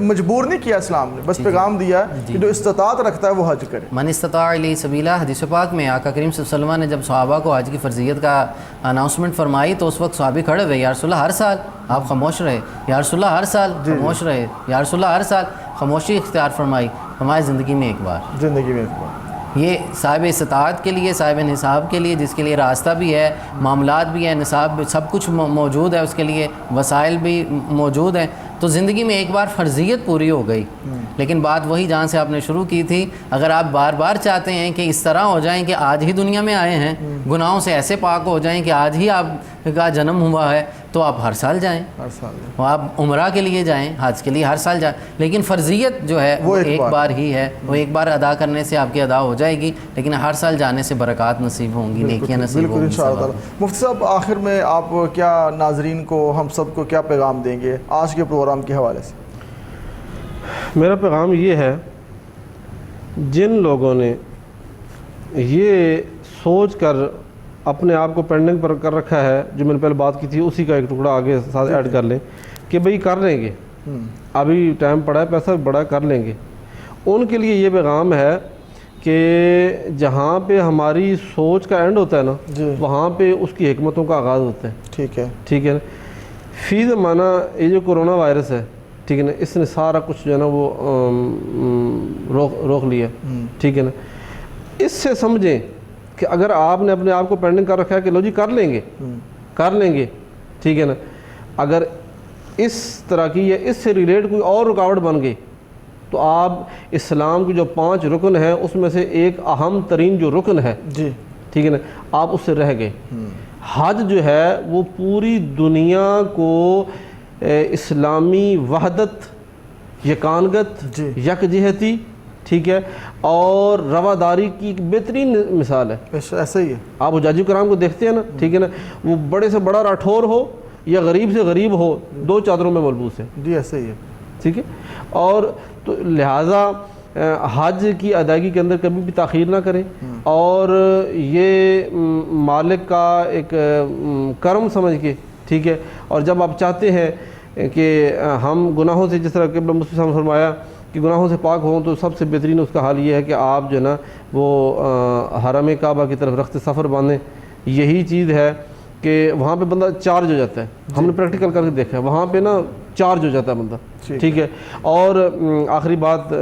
مجبور نہیں کیا اسلام نے, بس پیغام دیا کہ جو استطاعت رکھتا ہے وہ حج کرے. من استطاع الیہ سبیلا. حدیث پاک میں آقا کریم صلی اللہ علیہ وسلم نے جب صحابہ کو حج کی فرضیت کا اناؤنسمنٹ فرمائی تو اس وقت صحابی کھڑے ہوئے, یا رسول اللہ ہر سال آپ خاموش رہے, یا رسول اللہ ہر سال خاموش رہے, یا رسول اللہ ہر سال خاموشی اختیار فرمائی. ہماری زندگی میں ایک بار, زندگی میں ایک بار. یہ صاحب استطاعت کے لیے, صاحب نصاب کے لیے, جس کے لیے راستہ بھی ہے, معاملات بھی ہے, نصاب بھی, سب کچھ موجود ہے, اس کے لیے وسائل بھی موجود ہیں, تو زندگی میں ایک بار فرضیت پوری ہو گئی. لیکن بات وہی جہاں سے آپ نے شروع کی تھی, اگر آپ بار بار چاہتے ہیں کہ اس طرح ہو جائیں کہ آج ہی دنیا میں آئے ہیں, گناہوں سے ایسے پاک ہو جائیں کہ آج ہی آپ کا جنم ہوا ہے, تو آپ ہر سال جائیں, آپ عمرہ کے لیے جائیں, حج کے لیے ہر سال جائیں. لیکن فرضیت جو ہے وہ ایک بار ہی ہے, وہ ایک بار ادا کرنے سے آپ کی ادا ہو جائے گی, لیکن ہر سال جانے سے برکات نصیب ہوں گی, نیکیاں نصیب ہوں گی. مفتی صاحب, آخر میں آپ کیا ناظرین کو, ہم سب کو کیا پیغام دیں گے آج کے پروگرام کے حوالے سے؟ میرا پیغام یہ ہے, جن لوگوں نے یہ سوچ کر اپنے آپ کو پینڈنگ پر کر رکھا ہے, جو میں نے پہلے بات کی تھی اسی کا ایک ٹکڑا آگے ساتھ ایڈ کر لیں کہ بھئی کر لیں گے, ابھی ٹائم پڑا ہے, پیسہ بڑا کر لیں گے. ان کے لیے یہ پیغام ہے کہ جہاں پہ ہماری سوچ کا اینڈ ہوتا ہے نا, وہاں پہ اس کی حکمتوں کا آغاز ہوتا ہے. ٹھیک ہے نا. فی زمانہ یہ جو کرونا وائرس ہے, ٹھیک ہے نا, اس نے سارا کچھ جو ہے نا وہ روک لیا. ٹھیک ہے نا. اس سے سمجھیں کہ اگر آپ نے اپنے آپ کو پینڈنگ کر رکھا ہے کہ لو جی کر لیں گے, ٹھیک ہے نا, اگر اس طرح کی یا اس سے ریلیٹ کوئی اور رکاوٹ بن گئی تو آپ اسلام کی جو 5 رکن ہیں اس میں سے ایک اہم ترین جو رکن ہے, ٹھیک ہے نا, آپ اس سے رہ گئے. حج جو ہے وہ پوری دنیا کو اسلامی وحدت, یکانگت, یکجہتی, ٹھیک ہے, اور رواداری کی ایک بہترین مثال ہے. ایسا ہی ہے. آپ حجاجی کرام کو دیکھتے ہیں نا, ٹھیک ہے نا, وہ بڑے سے بڑا راٹھور ہو یا غریب سے غریب ہو, 2 چادروں میں ملبوس ہے. جی ایسا ہی ہے. ٹھیک ہے. اور تو لہٰذا حج کی ادائیگی کے اندر کبھی بھی تاخیر نہ کریں, اور یہ مالک کا ایک کرم سمجھ کے, ٹھیک ہے, اور جب آپ چاہتے ہیں کہ ہم گناہوں سے, جس طرح قبلہ مصطفیٰ صلی اللہ علیہ وسلم نے فرمایا کہ گناہوں سے پاک ہوں, تو سب سے بہترین اس کا حال یہ ہے کہ آپ جو ہے نا وہ حرم کعبہ کی طرف رخت سفر باندھیں. یہی چیز ہے کہ وہاں پہ بندہ چارج ہو جاتا ہے. ہم نے پریکٹیکل کر کے دیکھا ہے, وہاں پہ نا چارج ہو جاتا ہے بندہ. ٹھیک ہے. اور آخری بات,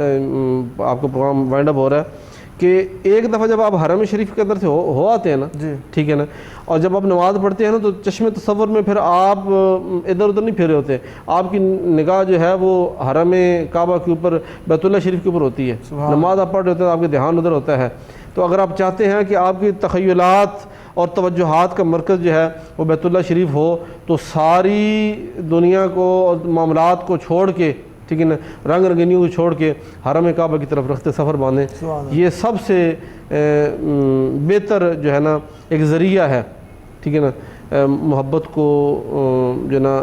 آپ کو پروگرام وائنڈ اپ ہو رہا ہے, کہ ایک دفعہ جب آپ حرم شریف کے اندر سے ہو آتے ہیں نا, ٹھیک ہے نا, اور جب آپ نماز پڑھتے ہیں نا, تو چشم تصور میں پھر آپ ادھر ادھر نہیں پھیرے ہوتے, آپ کی نگاہ جو ہے وہ حرم کعبہ کے اوپر, بیت اللہ شریف کے اوپر ہوتی ہے. نماز آپ پڑھ رہے ہوتے ہیں, آپ کے دھیان ادھر ہوتا ہے. تو اگر آپ چاہتے ہیں کہ آپ کی تخیلات اور توجہات کا مرکز جو ہے وہ بیت اللہ شریف ہو, تو ساری دنیا کو اور معاملات کو چھوڑ کے, ٹھیک ہے نا, رنگ رنگینیوں کو چھوڑ کے حرم کعبہ کی طرف رخت سفر باندھیں. یہ سب سے بہتر جو ہے نا ایک ذریعہ ہے, ٹھیک ہے نا, محبت کو جو ہے نا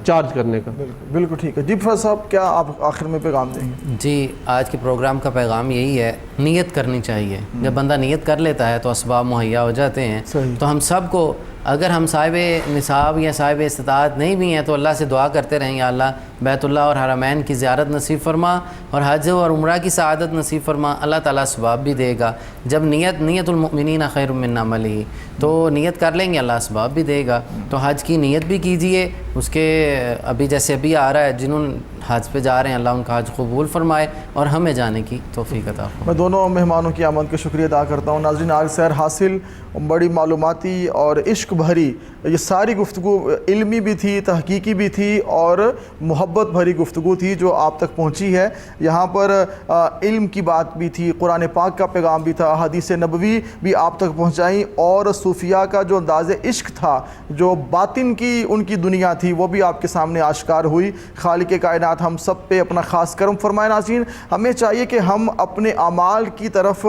چارج کرنے کا. بالکل ٹھیک ہے. جی فیض صاحب, کیا آپ آخر میں پیغام دیں گے؟ جی, آج کے پروگرام کا پیغام یہی ہے, نیت کرنی چاہیے. جب بندہ نیت کر لیتا ہے تو اسباب مہیا ہو جاتے ہیں. تو ہم سب کو, اگر ہم صاحب نصاب یا صاحب استطاعت نہیں بھی ہیں, تو اللہ سے دعا کرتے رہیں, یا اللہ بیت اللہ اور حرمین کی زیارت نصیب فرما, اور حج اور عمرہ کی سعادت نصیب فرما. اللہ تعالیٰ اسباب بھی دے گا. جب نیت المؤمنین خیر من عملہ, تو نیت کر لیں گے, اللہ اسباب بھی دے گا. تو حج کی نیت بھی کیجئے. اس کے ابھی جیسے ابھی آ رہا ہے, جنہوں حج پہ جا رہے ہیں, اللہ ان کا حج قبول فرمائے اور ہمیں جانے کی توفیق عطا فرمائے. میں دونوں مہمانوں کی آمد کا شکریہ ادا کرتا ہوں. ناظرین, آج سیر حاصل, بڑی معلوماتی اور عشق بھری یہ ساری گفتگو علمی بھی تھی, تحقیقی بھی تھی, اور محبت بھری گفتگو تھی جو آپ تک پہنچی ہے. یہاں پر علم کی بات بھی تھی, قرآن پاک کا پیغام بھی تھا, حدیث نبوی بھی آپ تک پہنچائیں, اور صوفیاء کا جو انداز عشق تھا, جو باطن کی ان کی دنیا تھی, وہ بھی آپ کے سامنے آشکار ہوئی. خالق کائنات ہم سب پہ اپنا خاص کرم فرمائے. ناظرین, ہمیں چاہیے کہ ہم اپنے اعمال کی طرف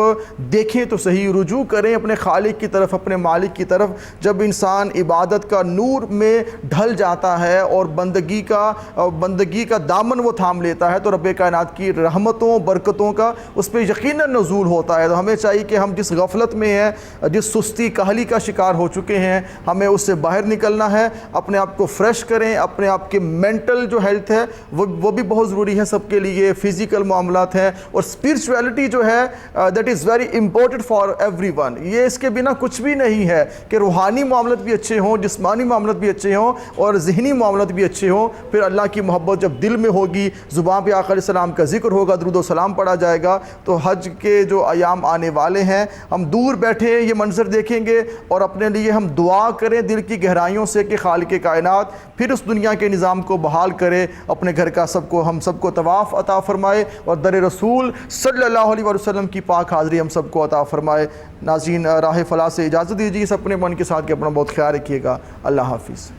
دیکھیں تو صحیح, رجوع کریں اپنے خالق کی طرف, اپنے مالک کی طرف. جب انسان عبادت کا نور میں ڈھل جاتا ہے اور بندگی کا دامن وہ تھام لیتا ہے تو رب کائنات کی رحمتوں برکتوں کا اس پہ یقیناً نزول ہوتا ہے۔ تو ہمیں چاہیے کہ ہم جس غفلت میں ہیں، جس سستی کاہلی کا شکار ہو چکے ہیں، ہمیں اس سے باہر نکلنا ہے، اپنے آپ کو فریش کریں، اپنے آپ کے مینٹل جو ہیلتھ ہے وہ بھی بہت ضروری ہے سب کے لیے، فزیکل معاملات ہیں، اور اسپرچویلٹی جو ہے that is very important for every one. یہ اس کے بنا کچھ بھی نہیں ہے کہ روحانی معاملات بھی اچھے ہوں، جسمانی معاملات بھی اچھے ہوں اور ذہنی معاملات بھی اچھے ہوں، پھر اللہ کی محبت جب دل میں ہوگی، زبان پہ آقا علیہ السلام کا ذکر ہوگا، درود و سلام پڑھا جائے گا، تو حج کے جو ایام آنے والے ہیں ہم دور بیٹھے یہ منظر دیکھیں گے اور اپنے لیے ہم دعا کریں دل کی گہرائیوں سے کہ خالق کائنات پھر اس دنیا کے نظام کو بحال کرے، اپنے گھر کا ہم سب کو طواف عطا فرمائے اور در رسول صلی اللہ علیہ وسلم کی پاک حاضری ہم سب کو عطا فرمائے۔ ناظرین، راہ فلاح سے اجازت دیجیے، اس اپنے من کے ساتھ کہ اپنا بہت خیال رکھیے گا۔ اللہ حافظ۔